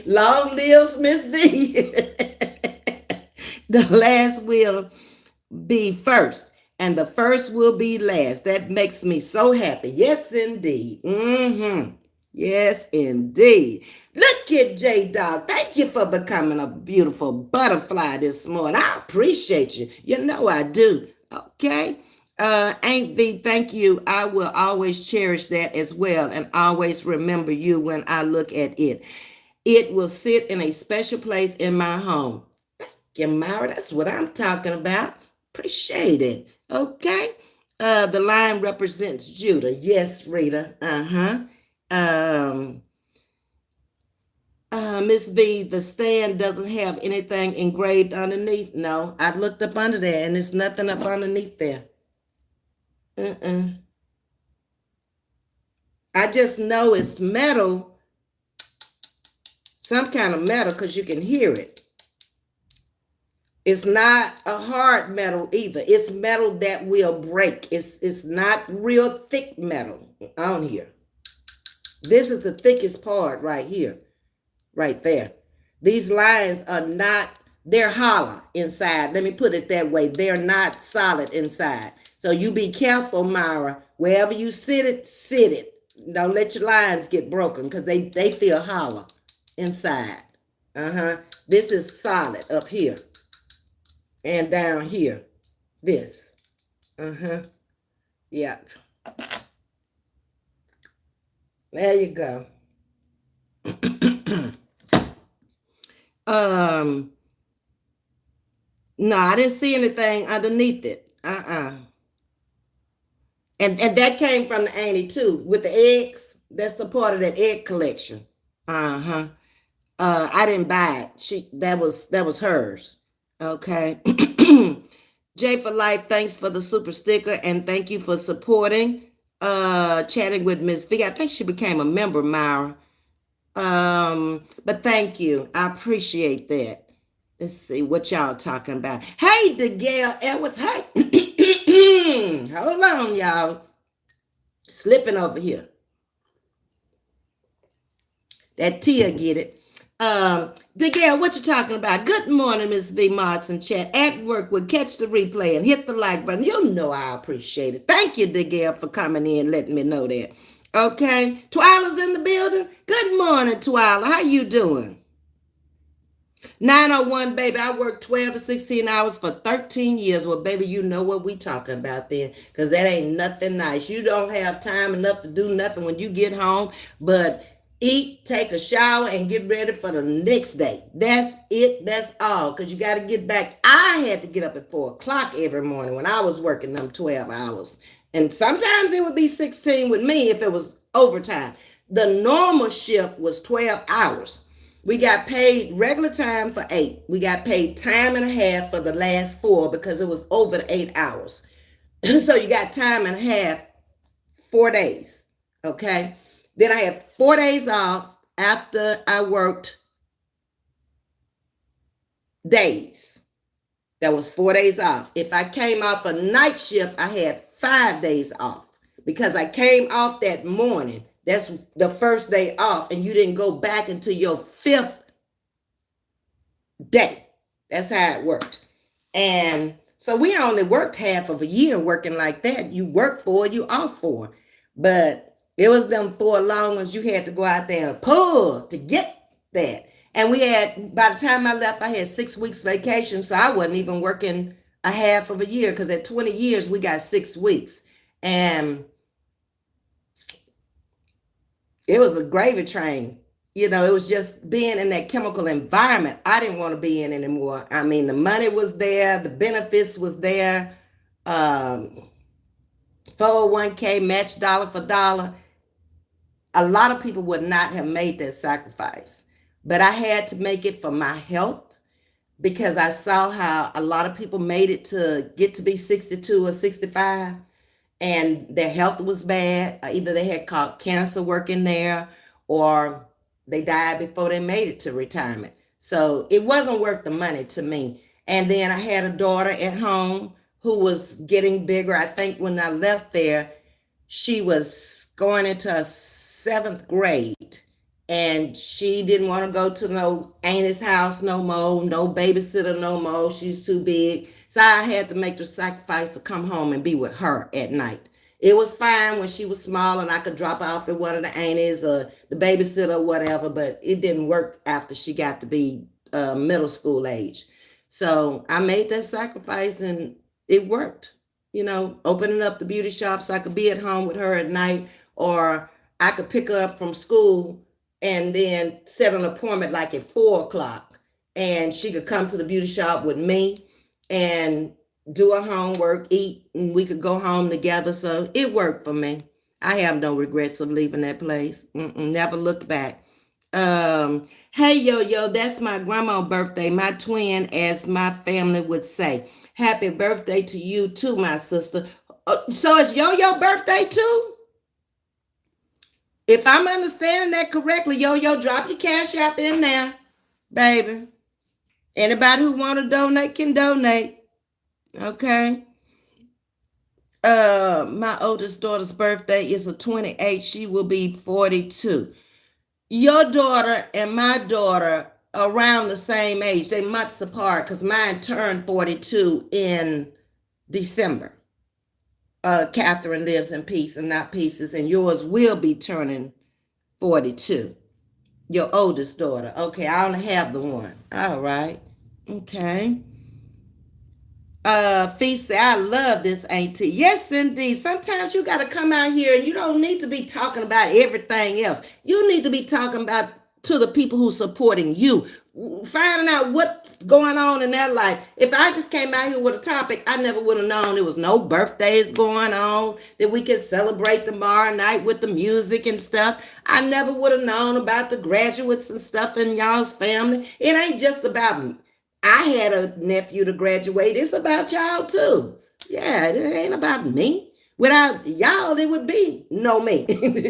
Speaker 1: Long lives Ms.V. The last will be first, and the first will be last. That makes me so happy. Yes, indeed. Yes, indeed. Look at J Dog. Thank you for becoming a beautiful butterfly this morning. I appreciate you. You know I do. Okay. Aunt V, thank you. I will always cherish that as well and always remember you when I look at it. It will sit in a special place in my home. Thank you, Myra. That's what I'm talking about. Appreciate it. Okay. The line represents Judah. Yes, Rita. Ms.V, the stand doesn't have anything engraved underneath. No, I looked up under there and there's nothing up underneath there. I just know it's metal, some kind of metal, because you can hear it. It's not a hard metal either. It's metal that will break. It's not real thick metal on here. This is the thickest part right here. Right there. These lines are not, they're hollow inside. Let me put it that way. They're not solid inside. So you be careful, Myra. Wherever you sit it. Don't let your lines get broken because they feel hollow inside. This is solid up here. And down here. This. Yep. There you go. No, I didn't see anything underneath it. And that came from the auntie too, with the eggs. That's the part of that egg collection. I didn't buy it. That was hers. Okay. J for Life, thanks for the super sticker and thank you for supporting. Chatting with Ms.V. I think she became a member, Myra. But thank you. I appreciate that. Let's see what y'all talking about. Hey, DeGale Edwards. Hey, hold on, y'all. Slipping over here. That Tia get it. DeGale, what you talking about? Good morning, Ms.V. Martin chat. At work, will catch the replay and hit the like button. You know I appreciate it. Thank you, DeGale, for coming in, letting me know that. Okay, Twyla's in the building. Good morning, Twyla. How you doing? 901, baby. I worked 12 to 16 hours for 13 years. Well, baby, you know what we talking about then, because that ain't nothing nice. You don't have time enough to do nothing when you get home, but eat, take a shower, and get ready for the next day. That's it. That's all, because you got to get back. I had to get up at 4 o'clock every morning when I was working them 12 hours. And sometimes it would be 16 with me if it was overtime. The normal shift was 12 hours. We got paid regular time for 8. We got paid time and a half for the last 4 because it was over the 8 hours. So you got time and a half, 4 days. Okay. Then I had 4 days off after I worked days. That was 4 days off. If I came off a night shift, I had 5 days off because I came off that morning. That's the first day off, and you didn't go back until your 5th day. That's how it worked. And so we only worked half of a year working like that. You work for, you off for. But it was them 4 long ones you had to go out there and pull to get that. And we had, by the time I left, I had 6 weeks vacation. So I wasn't even working a half of a year because at 20 years, we got 6 weeks. And it was a gravy train. You know, it was just being in that chemical environment I didn't want to be in anymore. I mean, the money was there, the benefits was there, 401k match dollar for dollar. A lot of people would not have made that sacrifice, but I had to make it for my health because I saw how a lot of people made it to get to be 62 or 65 and their health was bad. Either they had caught cancer working there or they died before they made it to retirement. So it wasn't worth the money to me. And then I had a daughter at home who was getting bigger. I think when I left there, she was going into a 7th grade. And she didn't want to go to no auntie's house no more, no babysitter no more. She's too big. So I had to make the sacrifice to come home and be with her at night. It was fine when she was small and I could drop off at one of the aunties or the babysitter or whatever, but it didn't work after she got to be middle school age. So I made that sacrifice and it worked. You know, opening up the beauty shop so I could be at home with her at night, or I could pick her up from school and then set an appointment like at 4 o'clock and she could come to the beauty shop with me and do her homework, eat, and we could go home together. So it worked for me. I have no regrets of leaving that place. Never looked back. Hey, yo, that's my grandma's birthday, my twin, as my family would say. Happy birthday to you too, my sister. So it's Yo birthday too? If I'm understanding that correctly, Yo, drop your cash app in there, baby. Anybody who want to donate can donate. Okay. My oldest daughter's birthday is a 28. She will be 42. Your daughter and my daughter are around the same age. They months apart because mine turned 42 in December. Catherine lives in peace and not pieces, and yours will be turning 42. Your oldest daughter. Okay, I only have the one. All right. Okay. Feast say, I love this auntie. Yes, indeed. Sometimes you got to come out here and you don't need to be talking about everything else. You need to be talking about to the people who supporting you, finding out what's going on in their life. If I just came out here with a topic, I never would have known there was no birthdays going on, that we could celebrate tomorrow night with the music and stuff. I never would have known about the graduates and stuff in y'all's family. It ain't just about me. I had a nephew to graduate. It's about y'all too. Yeah, it ain't about me. Without y'all, it would be no me.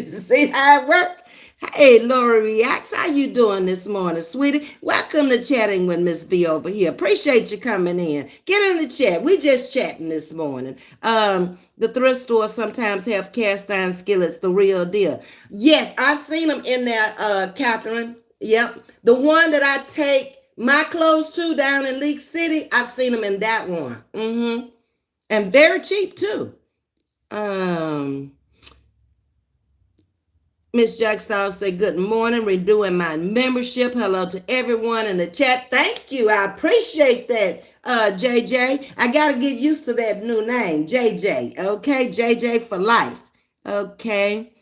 Speaker 1: See how it works? Hey, Lori Reacts, how you doing this morning, sweetie? Welcome to Chatting with Ms.V over here. Appreciate you coming in. Get in the chat. We just chatting this morning. The thrift stores sometimes have cast iron skillets, the real deal. Yes, I've seen them in there, Catherine. Yep. The one that I take my clothes to down in Leak City, I've seen them in that one. And very cheap too. Um, Miss Jackstown said, good morning, renewing my membership. Hello to everyone in the chat. Thank you. I appreciate that, JJ. I got to get used to that new name, JJ. Okay, JJ for life. Okay.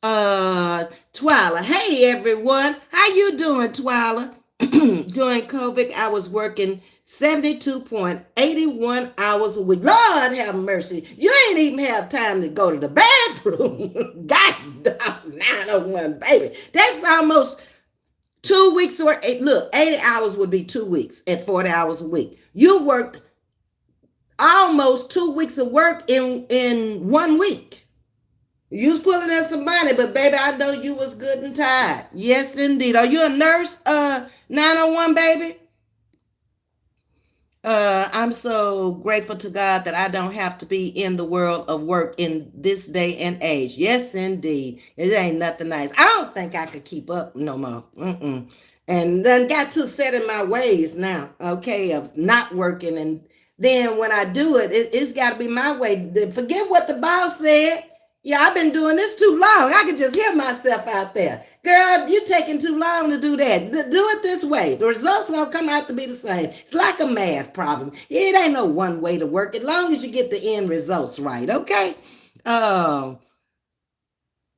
Speaker 1: Twyla. Hey, everyone. How you doing, Twyla? During COVID, I was working 72.81 hours a week. Lord have mercy. You ain't even have time to go to the bathroom. God, 901, baby. That's almost 2 weeks or look, 80 hours would be 2 weeks at 40 hours a week. You worked almost 2 weeks of work in 1 week. You was pulling in some money, but baby, I know you was good and tired. Yes, indeed. Are you a nurse, 901, baby? I'm so grateful to God that I don't have to be in the world of work in this day and age. Yes, indeed. It ain't nothing nice. I don't think I could keep up no more. And then got too set in my ways now, okay, of not working. And then when I do it, it's got to be my way. Forget what the boss said. Yeah, I've been doing this too long. I can just hear myself out there. Girl, you taking too long to do that. Do it this way. The results gonna come out to be the same. It's like a math problem. It ain't no one way to work as long as you get the end results right, okay? Oh,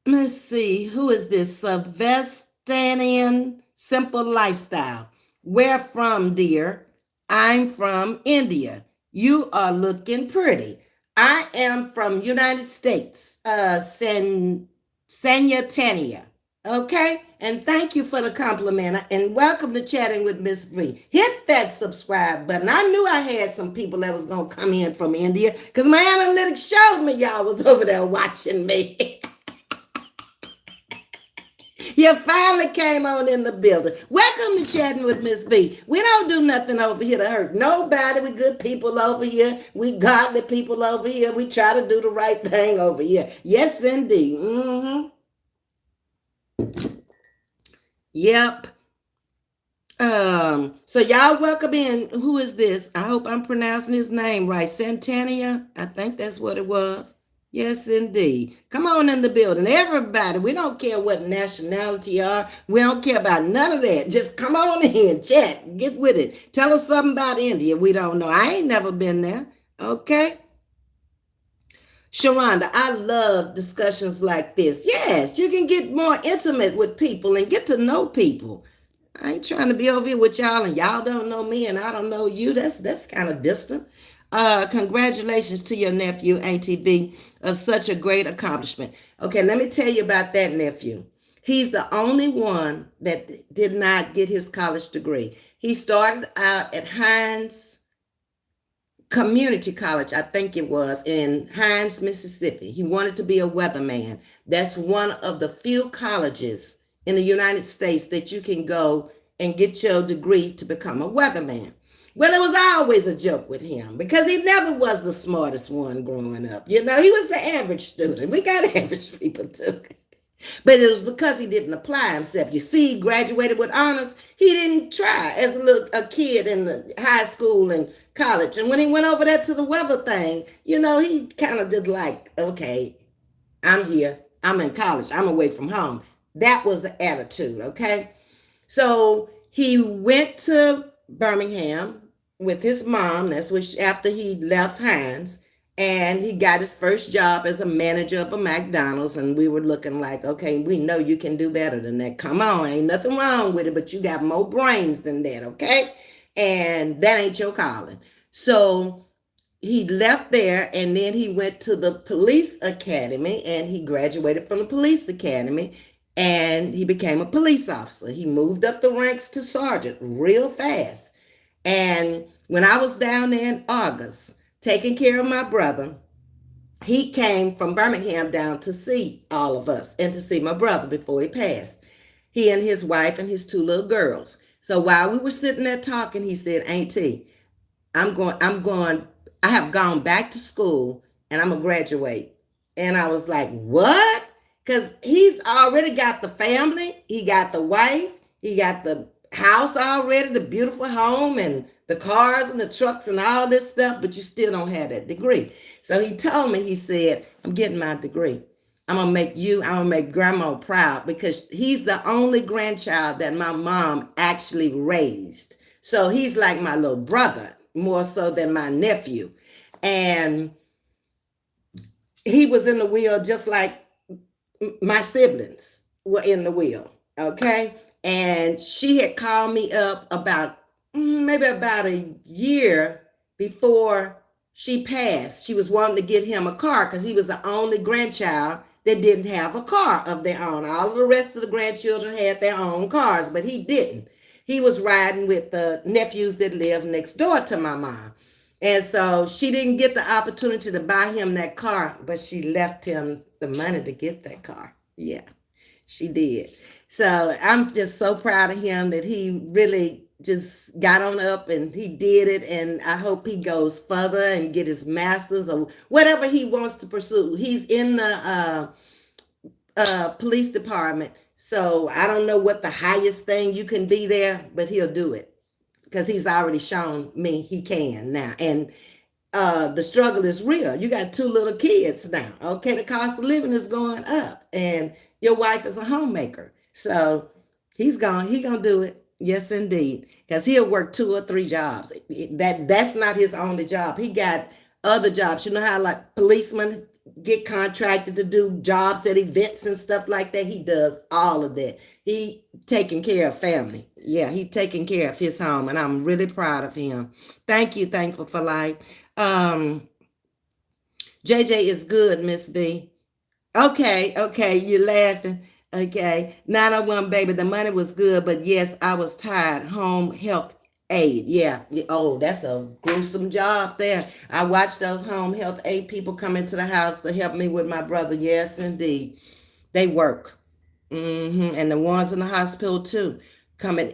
Speaker 1: let's see. Who is this? Sylvestanian Simple Lifestyle. Where from, dear? I'm from India. You are looking pretty. I am from United States, Sanyatania. Okay? And thank you for the compliment. And welcome to Chatting with Ms.V. Hit that subscribe button. I knew I had some people that was going to come in from India because my analytics showed me y'all was over there watching me. You finally came on in the building. Welcome to Chatting with Ms.V. We don't do nothing over here to hurt nobody. We good people over here. We godly people over here. We try to do the right thing over here. Yes, indeed. Yep. So y'all welcome in. Who is this? I hope I'm pronouncing his name right. Santania? I think that's what it was. Yes, indeed. Come on in the building. Everybody, we don't care what nationality you are. We don't care about none of that. Just come on in, chat, get with it. Tell us something about India we don't know. I ain't never been there. Okay? Sharonda, I love discussions like this. Yes, you can get more intimate with people and get to know people. I ain't trying to be over here with y'all and y'all don't know me and I don't know you. That's kind of distant. Congratulations to your nephew, ATV, of such a great accomplishment. Okay, let me tell you about that nephew. He's the only one that did not get his college degree. He started out at Hines Community College, I think it was, in Hines, Mississippi. He wanted to be a weatherman. That's one of the few colleges in the United States that you can go and get your degree to become a weatherman. Well, it was always a joke with him because he never was the smartest one growing up. You know, he was the average student. We got average people too. But it was because he didn't apply himself. You see, he graduated with honors. He didn't try as a kid in the high school and college. And when he went over there to the weather thing, you know, he kind of just like, okay, I'm here. I'm in college. I'm away from home. That was the attitude, okay? So he went to Birmingham with his mom. That's what after he left Hines. And he got his first job as a manager of a McDonald's. And we were looking like, okay, we know you can do better than that. Come on, ain't nothing wrong with it, but you got more brains than that, okay? And that ain't your calling. So he left there and then he went to the police academy and he graduated from the police academy and he became a police officer. He moved up the ranks to sergeant real fast. And when I was down there in August taking care of my brother, he came from Birmingham down to see all of us and to see my brother before he passed. He and his wife and his two little girls. So while we were sitting there talking, he said, Auntie, I have gone back to school and I'm gonna graduate. And I was like, what? Because he's already got the family, he got the wife, he got the house already, the beautiful home and the cars and the trucks and all this stuff, but you still don't have that degree. So he told me, he said, I'm getting my degree. I'm gonna make grandma proud because he's the only grandchild that my mom actually raised. So he's like my little brother, more so than my nephew. And he was in the wheel just like my siblings were in the wheel. Okay. And she had called me up about maybe about a year before she passed. She was wanting to get him a car because he was the only grandchild that didn't have a car of their own. All of the rest of the grandchildren had their own cars, but he didn't. He was riding with the nephews that lived next door to my mom. And so she didn't get the opportunity to buy him that car, but she left him the money to get that car. Yeah, she did. So I'm just so proud of him that he really just got on up and he did it. And I hope he goes further and get his master's or whatever he wants to pursue. He's in the police department. So I don't know what the highest thing you can be there, but he'll do it because he's already shown me he can now. And the struggle is real. You got two little kids now. Okay, the cost of living is going up, and your wife is a homemaker. So he gonna do it. Yes, indeed, because he'll work 2 or 3 jobs. That's not his only job. He got other jobs. You know how like policemen get contracted to do jobs at events and stuff like that. He does all of that. He taking care of family. Yeah, he taking care of his home, and I'm really proud of him. Thank you, thankful for life. Um, JJ is good, Ms.V. Okay, you're laughing. Okay, 901 baby, the money was good, but yes, I was tired. Home health aid. Yeah. Oh, that's a gruesome job there. I watched those home health aid people come into the house to help me with my brother. Yes, indeed. They work. And the ones in the hospital too. Coming,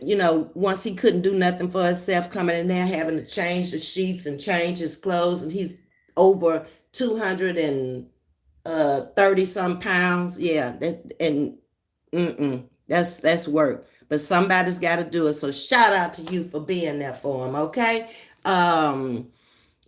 Speaker 1: once he couldn't do nothing for himself, coming in there having to change the sheets and change his clothes, and he's over 230 some pounds. Yeah, that's work. But somebody's got to do it. So shout out to you for being there for him. Okay.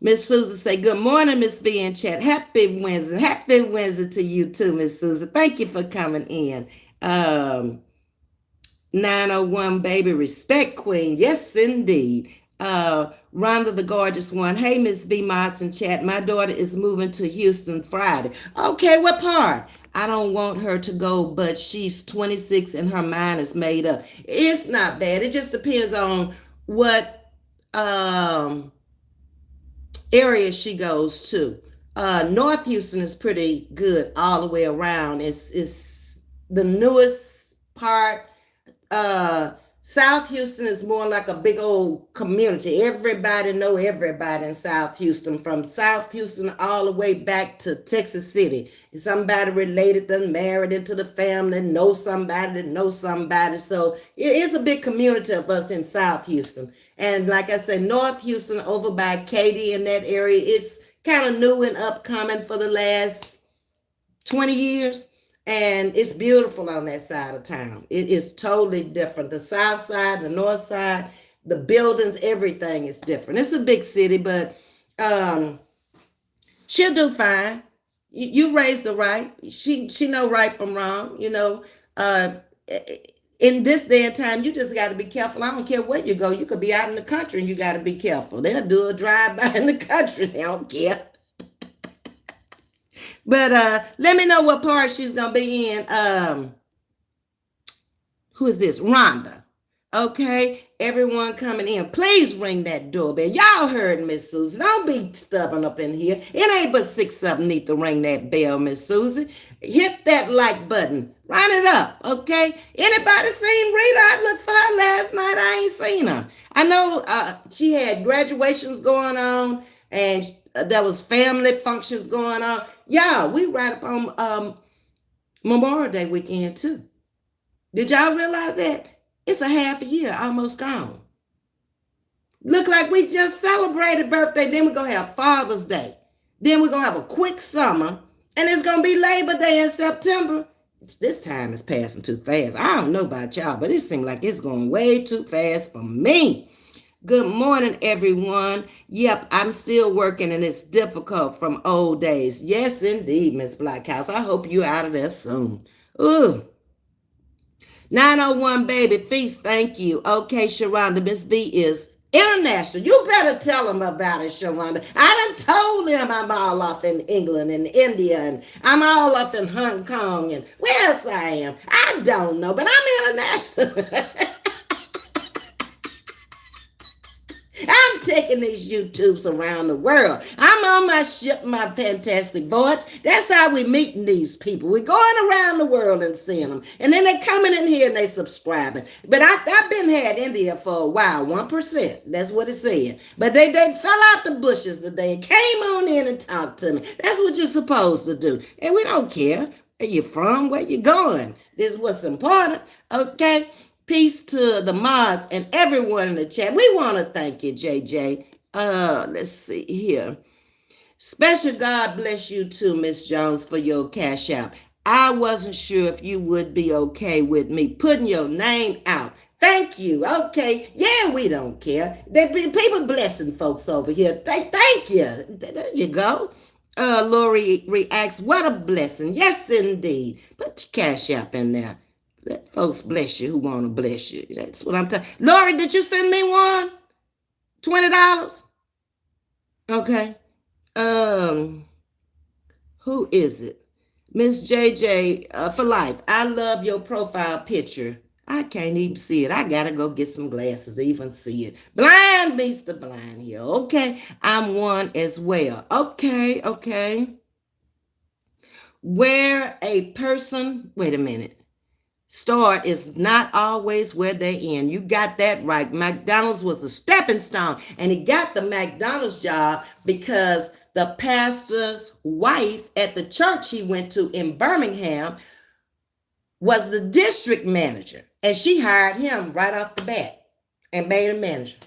Speaker 1: Miss Susan say, good morning, Miss V in chat. Happy Wednesday. Happy Wednesday to you too, Miss Susan. Thank you for coming in. 901 baby, respect queen. Yes, indeed. Rhonda the gorgeous one. Hey, Miss V Mods in chat. My daughter is moving to Houston Friday. Okay, what part? I don't want her to go, but she's 26 and her mind is made up. It's not bad. It just depends on what area she goes to. North Houston is pretty good all the way around. It's the newest part. South Houston is more like a big old community. Everybody know everybody in South Houston, from South Houston all the way back to Texas City. Somebody related them, married into the family, know somebody that knows somebody. So it's a big community of us in South Houston. And like I said, North Houston over by Katy in that area, it's kind of new and upcoming for the last 20 years. And it's beautiful on that side of town. It is totally different. The south side, the north side, the buildings, everything is different. It's a big city, but she'll do fine. You raised her right. She know right from wrong. In this day and time, you just got to be careful. I don't care where you go. You could be out in the country and you got to be careful. They'll do a drive-by in the country. They don't care. But let me know what part she's going to be in. Who is this? Rhonda. Okay, everyone coming in, please ring that doorbell. Y'all heard Miss Susan. Don't be stubborn up in here. It ain't but 6 of them need to ring that bell, Miss Susan. Hit that like button. Run it up, okay? Anybody seen Rita? I looked for her last night. I ain't seen her. I know she had graduations going on, and there was family functions going on. Yeah, we right up on Memorial Day weekend too. Did y'all realize that? It's a half a year almost gone. Look like we just celebrated birthday. Then we're going to have Father's Day. Then we're going to have a quick summer. And it's going to be Labor Day in September. This time is passing too fast. I don't know about y'all, but it seems like it's going way too fast for me. Good morning, everyone. Yep, I'm still working and it's difficult from old days. Yes, indeed, Miss Blackhouse. I hope you're out of there soon. Ooh. 901 baby feast, thank you. Okay, Sharonda, Ms.V is international. You better tell them about it, Sharonda. I done told them I'm all off in England and India, and I'm all off in Hong Kong, and where else I am. I don't know, but I'm international. I'm taking these YouTubes around the world. I'm on my ship, my fantastic voyage. That's how we meeting these people. We're going around the world and seeing them. And then they coming in here and they subscribing. But I've been had India for a while, 1%. That's what it said. But they fell out the bushes today and came on in and talked to me. That's what you're supposed to do. And we don't care where you're from, where you're going. This is what's important, okay? Peace to the mods and everyone in the chat. We want to thank you, JJ. Let's see here. Special God bless you too, Miss Jones, for your cash out. I wasn't sure if you would be okay with me putting your name out. Thank you. Okay. Yeah, we don't care. There be people blessing folks over here. Thank you. There you go. Lori reacts, what a blessing. Yes, indeed. Put your cash app in there. Let folks bless you who want to bless you. That's what I'm talking. Lori, did you send me one? $20? Okay. Who is it? Miss JJ for life. I love your profile picture. I can't even see it. I gotta go get some glasses to even see it. Blind beats the blind here. Okay. I'm one as well. Okay. Where a person, wait a minute. Start is not always where they end. You got that right. McDonald's was a stepping stone, and he got the McDonald's job because the pastor's wife at the church he went to in Birmingham was the district manager, and she hired him right off the bat and made him manager.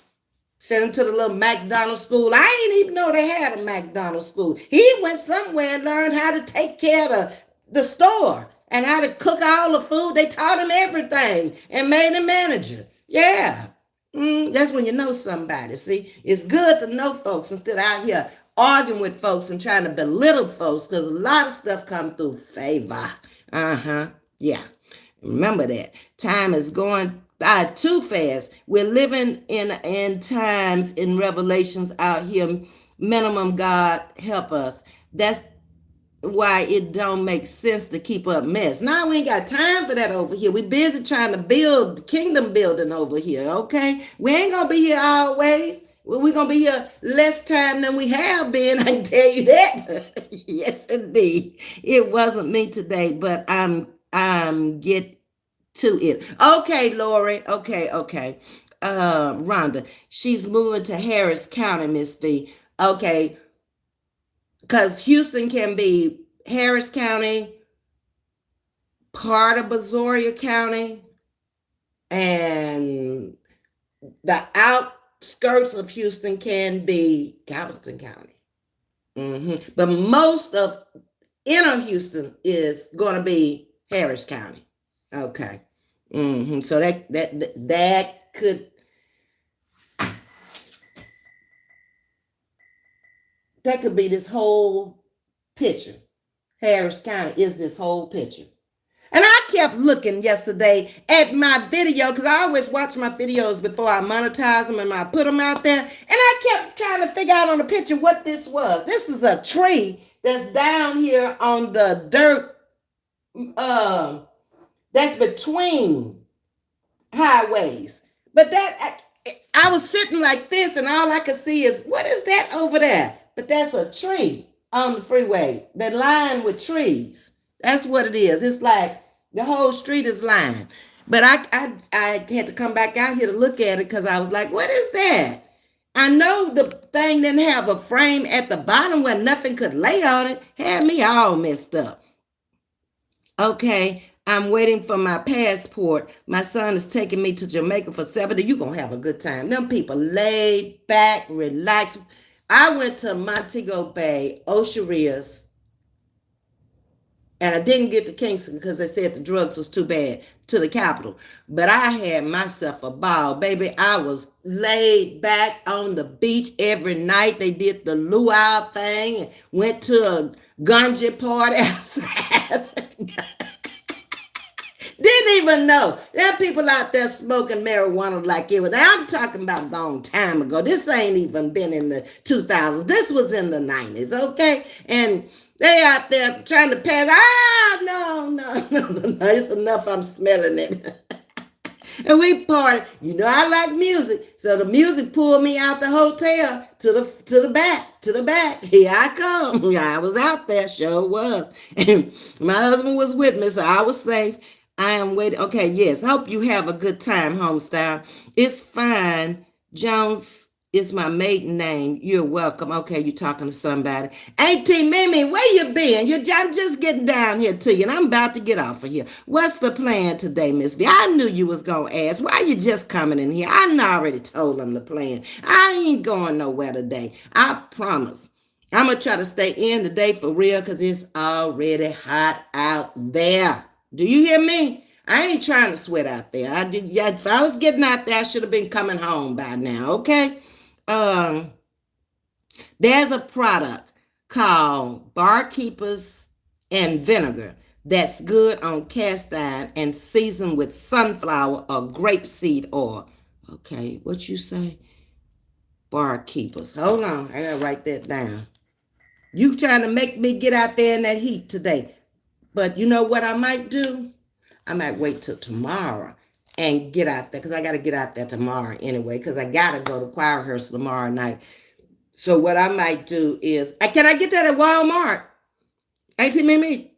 Speaker 1: Sent him to the little McDonald's school. I didn't even know they had a McDonald's school. He went somewhere and learned how to take care of the store and how to cook all the food. They taught him everything and made him manager. Yeah. That's when you know somebody. See, it's good to know folks instead of out here arguing with folks and trying to belittle folks because a lot of stuff come through favor. Yeah. Remember that. Time is going by too fast. We're living in times in Revelations out here. Minimum God help us. That's why it don't make sense to keep up mess. Now we ain't got time for that over here. We busy trying to build kingdom building over here, okay? We ain't gonna be here always. We're gonna be here less time than we have been, I can tell you that. Yes, indeed. It wasn't me today, but I'm get to it. Okay, Lori. Okay. Rhonda, she's moving to Harris County, Ms.V. Okay, because Houston can be Harris County, part of Brazoria County, and the outskirts of Houston can be Galveston County. But most of inner Houston is going to be Harris County. Okay. So that could be this whole picture. Harris County is this whole picture. And I kept looking yesterday at my video because I always watch my videos before I monetize them and I put them out there. And I kept trying to figure out on the picture what this was. This is a tree that's down here on the dirt that's between highways. But I was sitting like this and all I could see is, what is that over there? But that's a tree on the freeway that lined with trees. That's what it is. It's like the whole street is lined. But I had to come back out here to look at it because I was like, what is that? I know the thing didn't have a frame at the bottom where nothing could lay on it. Had me all messed up. Okay, I'm waiting for my passport. My son is taking me to Jamaica for 7 days. You gonna have a good time. Them people laid back, relaxed. I went to Montego Bay, Ocean Rios, and I didn't get to Kingston because they said the drugs was too bad to the capital. But I had myself a ball, baby. I was laid back on the beach every night. They did the luau thing and went to a ganja party outside. Didn't even know. There are people out there smoking marijuana like it was. I'm talking about a long time ago. This ain't even been in the 2000s. This was in the 90s, okay? And they out there trying to pass. No. It's enough. I'm smelling it. And we party. You know I like music, so the music pulled me out the hotel to the back. Here I come. I was out there, sure was. And my husband was with me, so I was safe. I am waiting. Okay, yes. Hope you have a good time, homestyle. It's fine. Jones is my maiden name. You're welcome. Okay, you're talking to somebody. Auntie Mimi, where you been? I'm just getting down here to you, and I'm about to get off of here. What's the plan today, Ms.V? I knew you was gonna ask. Why you just coming in here? I already told them the plan. I ain't going nowhere today. I promise. I'm gonna try to stay in today for real because it's already hot out there. Do you hear me? I ain't trying to sweat out there. If I was getting out there, I should have been coming home by now, okay? Um, there's a product called Barkeepers and Vinegar that's good on cast iron and seasoned with sunflower or grapeseed oil. Okay, what you say? Barkeepers. Hold on, I gotta write that down. You trying to make me get out there in that heat today. But you know what I might do? I might wait till tomorrow and get out there because I got to get out there tomorrow anyway because I got to go to choir rehearsal tomorrow night. So what I might do is, can I get that at Walmart? Auntie Mimi,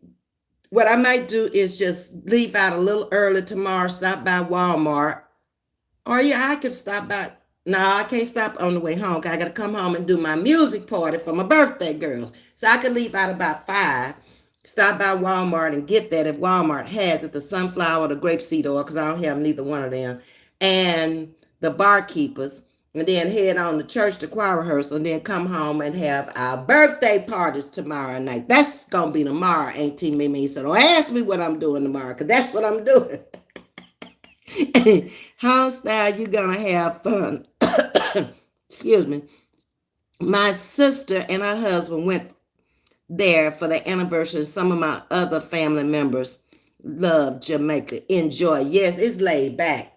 Speaker 1: what I might do is just leave out a little early tomorrow, stop by Walmart. Or yeah, I could stop by. No, I can't stop on the way home. I got to come home and do my music party for my birthday girls. So I could leave out about 5. Stop by Walmart and get that if Walmart has it, the sunflower, the grapeseed oil, because I don't have neither one of them, and the barkeepers, and then head on to church to choir rehearsal, and then come home and have our birthday parties tomorrow night. That's going to be tomorrow, Auntie Mimi. So don't ask me what I'm doing tomorrow, because that's what I'm doing. Homestyle, you're going to have fun. Excuse me. My sister and her husband went there for the anniversary. Some of my other family members love Jamaica. Enjoy. Yes, it's laid back.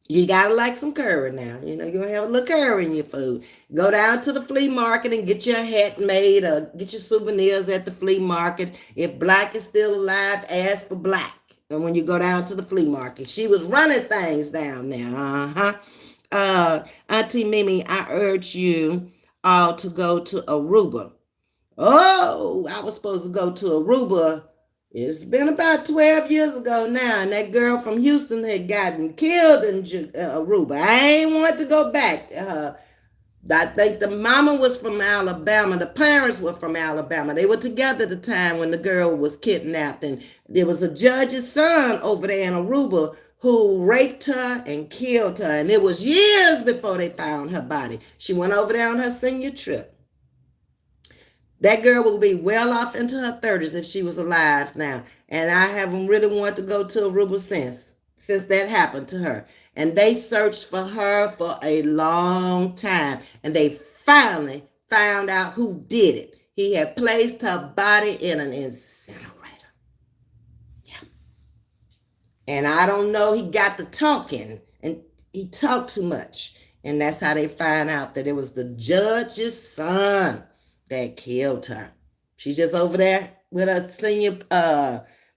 Speaker 1: You gotta like some curry now. You know, you're gonna have a little curry in your food. Go down to the flea market and get your hat made or get your souvenirs at the flea market. If Black is still alive, ask for Black. And when you go down to the flea market, she was running things down there. Auntie Mimi, I urge you all to go to Aruba. Oh, I was supposed to go to Aruba. It's been about 12 years ago now, and that girl from Houston had gotten killed in Aruba. I ain't want to go back. I think the mama was from Alabama. The parents were from Alabama. They were together at the time when the girl was kidnapped, and there was a judge's son over there in Aruba who raped her and killed her, and it was years before they found her body. She went over there on her senior trip. That girl will be well off into her 30s if she was alive now. And I haven't really wanted to go to Aruba since that happened to her. And they searched for her for a long time. And they finally found out who did it. He had placed her body in an incinerator. Yeah. And I don't know, he got the talking and he talked too much. And that's how they find out that it was the judge's son that killed her. She's just over there with her senior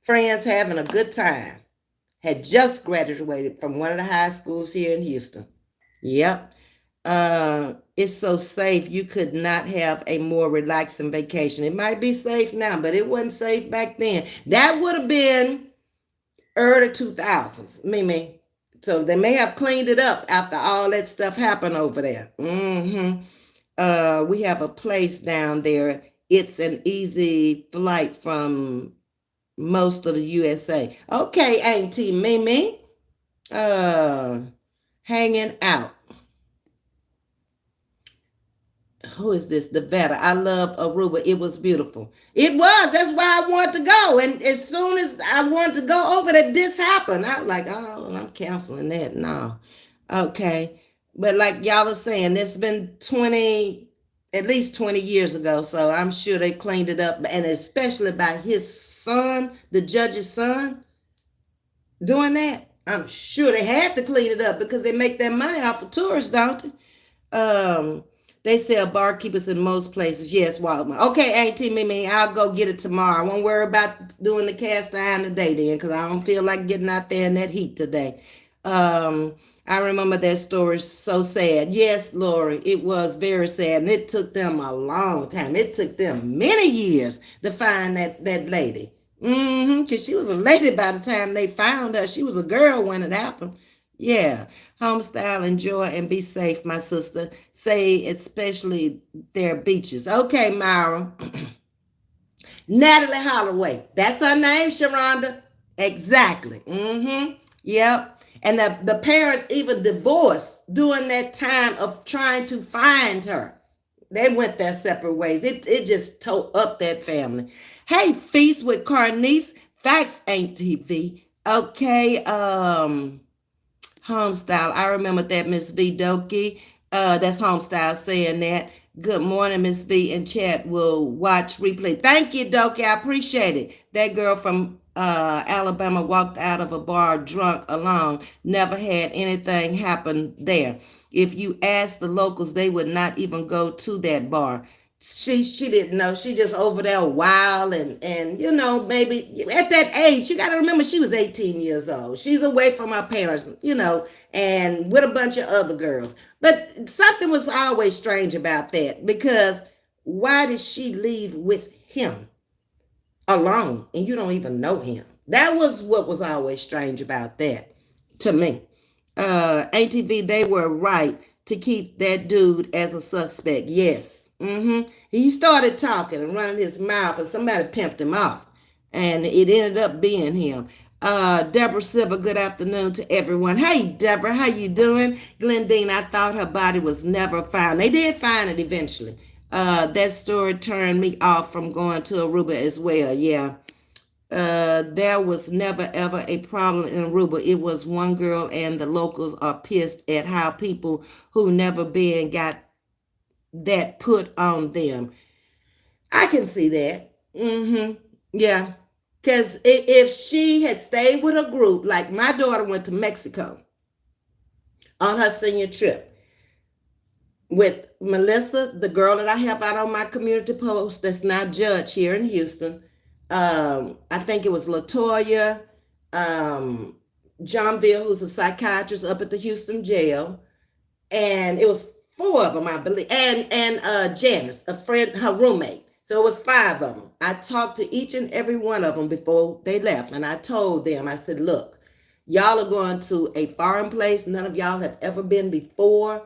Speaker 1: friends having a good time. Had just graduated from one of the high schools here in Houston. Yep. It's so safe. You could not have a more relaxing vacation. It might be safe now, but it wasn't safe back then. That would have been early 2000s. Mimi, So they may have cleaned it up after all that stuff happened over there. We have a place down there. It's an easy flight from most of the USA. Okay, Auntie Mimi. Uh, hanging out. Who is this? The vetter. I love Aruba. It was beautiful. It was. That's why I wanted to go. And as soon as I wanted to go over there, this happened. I was like, oh, I'm canceling that. No. Okay. But like y'all are saying, it's been 20, at least 20 years ago. So I'm sure they cleaned it up. And especially by his son, the judge's son, doing that. I'm sure they had to clean it up because they make their money off of tourists, don't they? They sell barkeepers in most places. Yes, Walmart. Okay, Auntie Mimi, I'll go get it tomorrow. I won't worry about doing the cast iron today then, because I don't feel like getting out there in that heat today. I remember that story, so sad. Yes, Lori, it was very sad, and it took them a long time. It took them many years to find that lady. Because she was a lady by the time they found her. She was a girl when it happened. Yeah, homestyle, enjoy, and be safe, my sister. Say especially their beaches. Okay, Myra. Natalie Holloway. That's her name, Sharonda. Exactly. Yep. And the parents even divorced during that time of trying to find her. They went their separate ways. It just tore up that family. Hey, Feast with Carnice. Facts ain't TV. Okay, Homestyle. I remember that, Ms.V. Doki. That's Homestyle saying that. Good morning, Ms.V. in chat. Will watch replay. Thank you, Doki. I appreciate it. That girl from Alabama walked out of a bar drunk alone. Never had anything happen there. If you ask the locals, they would not even go to that bar. She didn't know. She just over there wild and maybe at that age, you got to remember she was 18 years old. She's away from her parents, and with a bunch of other girls. But something was always strange about that, because why did she leave with him alone and you don't even know him? That was what was always strange about that to me. ATV, they were right to keep that dude as a suspect. Yes. He started talking and running his mouth, and somebody pimped him off, and it ended up being him. Deborah Silver, good afternoon to everyone. Hey, Deborah, how you doing? Glendine, I thought her body was never found. They did find it eventually. That story turned me off from going to Aruba as well. Yeah. There was never ever a problem in Aruba. It was one girl, and the locals are pissed at how people who never been got that put on them. I can see that. Yeah. Because if she had stayed with a group, like my daughter went to Mexico on her senior trip with Melissa, the girl that I have out on my community post that's now judge here in Houston. I think it was Latoya, Johnville, who's a psychiatrist up at the Houston jail, and it was four of them, I believe, and Janice, a friend, her roommate. So it was five of them. I talked to each and every one of them before they left, and I told them, I said, look, y'all are going to a foreign place. None of y'all have ever been before.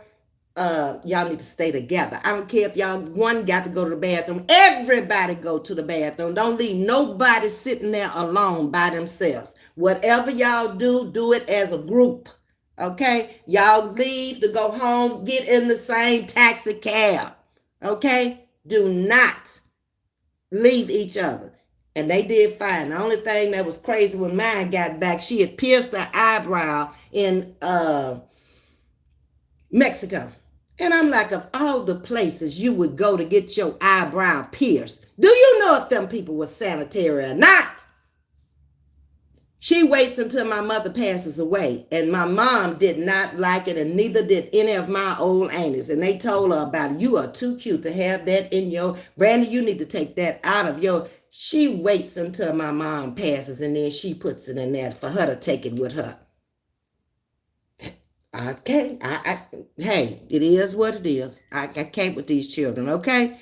Speaker 1: Y'all need to stay together. I don't care if y'all one got to go to the bathroom. Everybody go to the bathroom. Don't leave nobody sitting there alone by themselves. Whatever y'all do, do it as a group. Okay? Y'all leave to go home, get in the same taxi cab. Okay? Do not leave each other. And they did fine. The only thing that was crazy when mine got back, she had pierced her eyebrow in Mexico. And I'm like, of all the places you would go to get your eyebrow pierced, do you know if them people were sanitary or not? She waits until my mother passes away. And my mom did not like it, and neither did any of my old aunties. And they told her about it. You are too cute to have that in your... Brandy, you need to take that out of your... She waits until my mom passes, and then she puts it in there for her to take it with her. Okay, hey, it is what it is. I can't with these children, okay?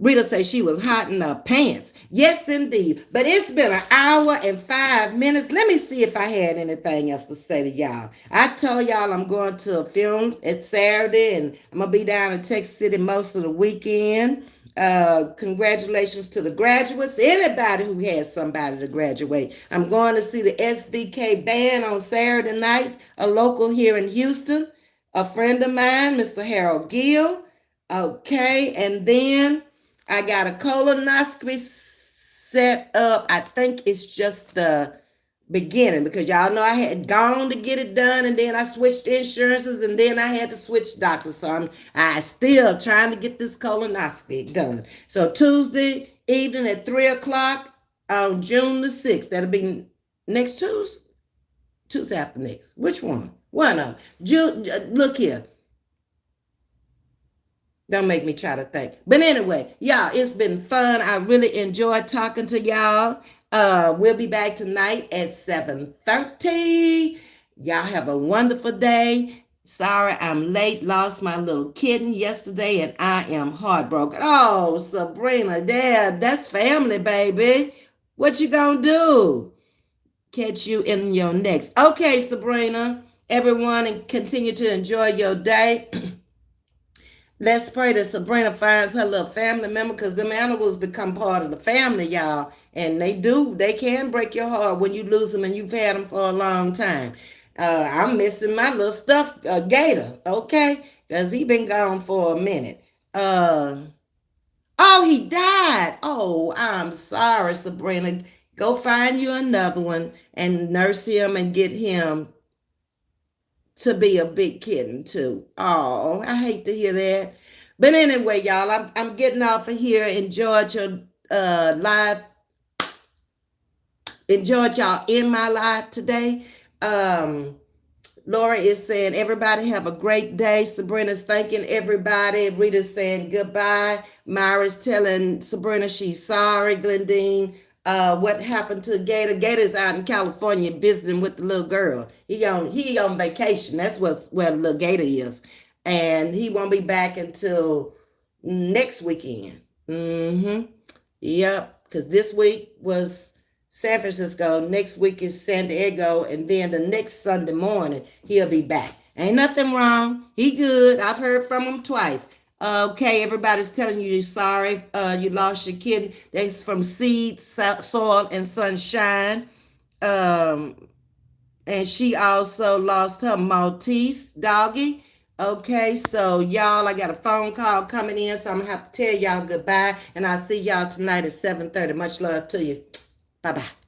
Speaker 1: Rita said she was hot in her pants. Yes, indeed. But it's been an hour and 5 minutes. Let me see if I had anything else to say to y'all. I told y'all I'm going to a film at Saturday, and I'm going to be down in Texas City most of the weekend. Congratulations to the graduates. Anybody who has somebody to graduate. I'm going to see the SBK band on Saturday night, a local here in Houston. A friend of mine, Mr. Harold Gill. Okay, and then I got a colonoscopy set up. I think it's just the beginning because y'all know I had gone to get it done and then I switched insurances and then I had to switch doctors. So I still trying to get this colonoscopy done. So Tuesday evening at 3 o'clock on June the 6th. That'll be next Tuesday. Tuesday after next. Which one? One of them. June, look here. Don't make me try to think. But anyway, y'all, it's been fun. I really enjoyed talking to y'all. We'll be back tonight at 7:30. Y'all have a wonderful day. Sorry I'm late. Lost my little kitten yesterday and I am heartbroken. Oh, Sabrina, Dad, that's family, baby. What you gonna do? Catch you in your next. Okay, Sabrina, everyone, and continue to enjoy your day. Let's pray that Sabrina finds her little family member because them animals become part of the family, y'all. And they can break your heart when you lose them and you've had them for a long time. I'm missing my little stuffed gator, okay? Because he been gone for a minute. Oh, he died. Oh, I'm sorry, Sabrina. Go find you another one and nurse him and get him to be a big kitten too. Oh, I hate to hear that. But anyway, y'all, I'm getting off of here. Enjoyed your live. Enjoyed y'all in my live today. Laura is saying, everybody have a great day. Sabrina's thanking everybody. Rita's saying goodbye. Myra's telling Sabrina she's sorry. Glendine, what happened to Gator? Gator's out in California visiting with the little girl. He on vacation. That's where the little Gator is. And he won't be back until next weekend. Yep, because this week was San Francisco, next week is San Diego, and then the next Sunday morning, he'll be back. Ain't nothing wrong. He good. I've heard from him twice. Okay, everybody's telling you you're sorry. You lost your kid. That's from seed, soil, and sunshine. And she also lost her Maltese doggy. Okay, so y'all, I got a phone call coming in, so I'm gonna have to tell y'all goodbye, and I'll see y'all tonight at 7:30. Much love to you. Bye-bye.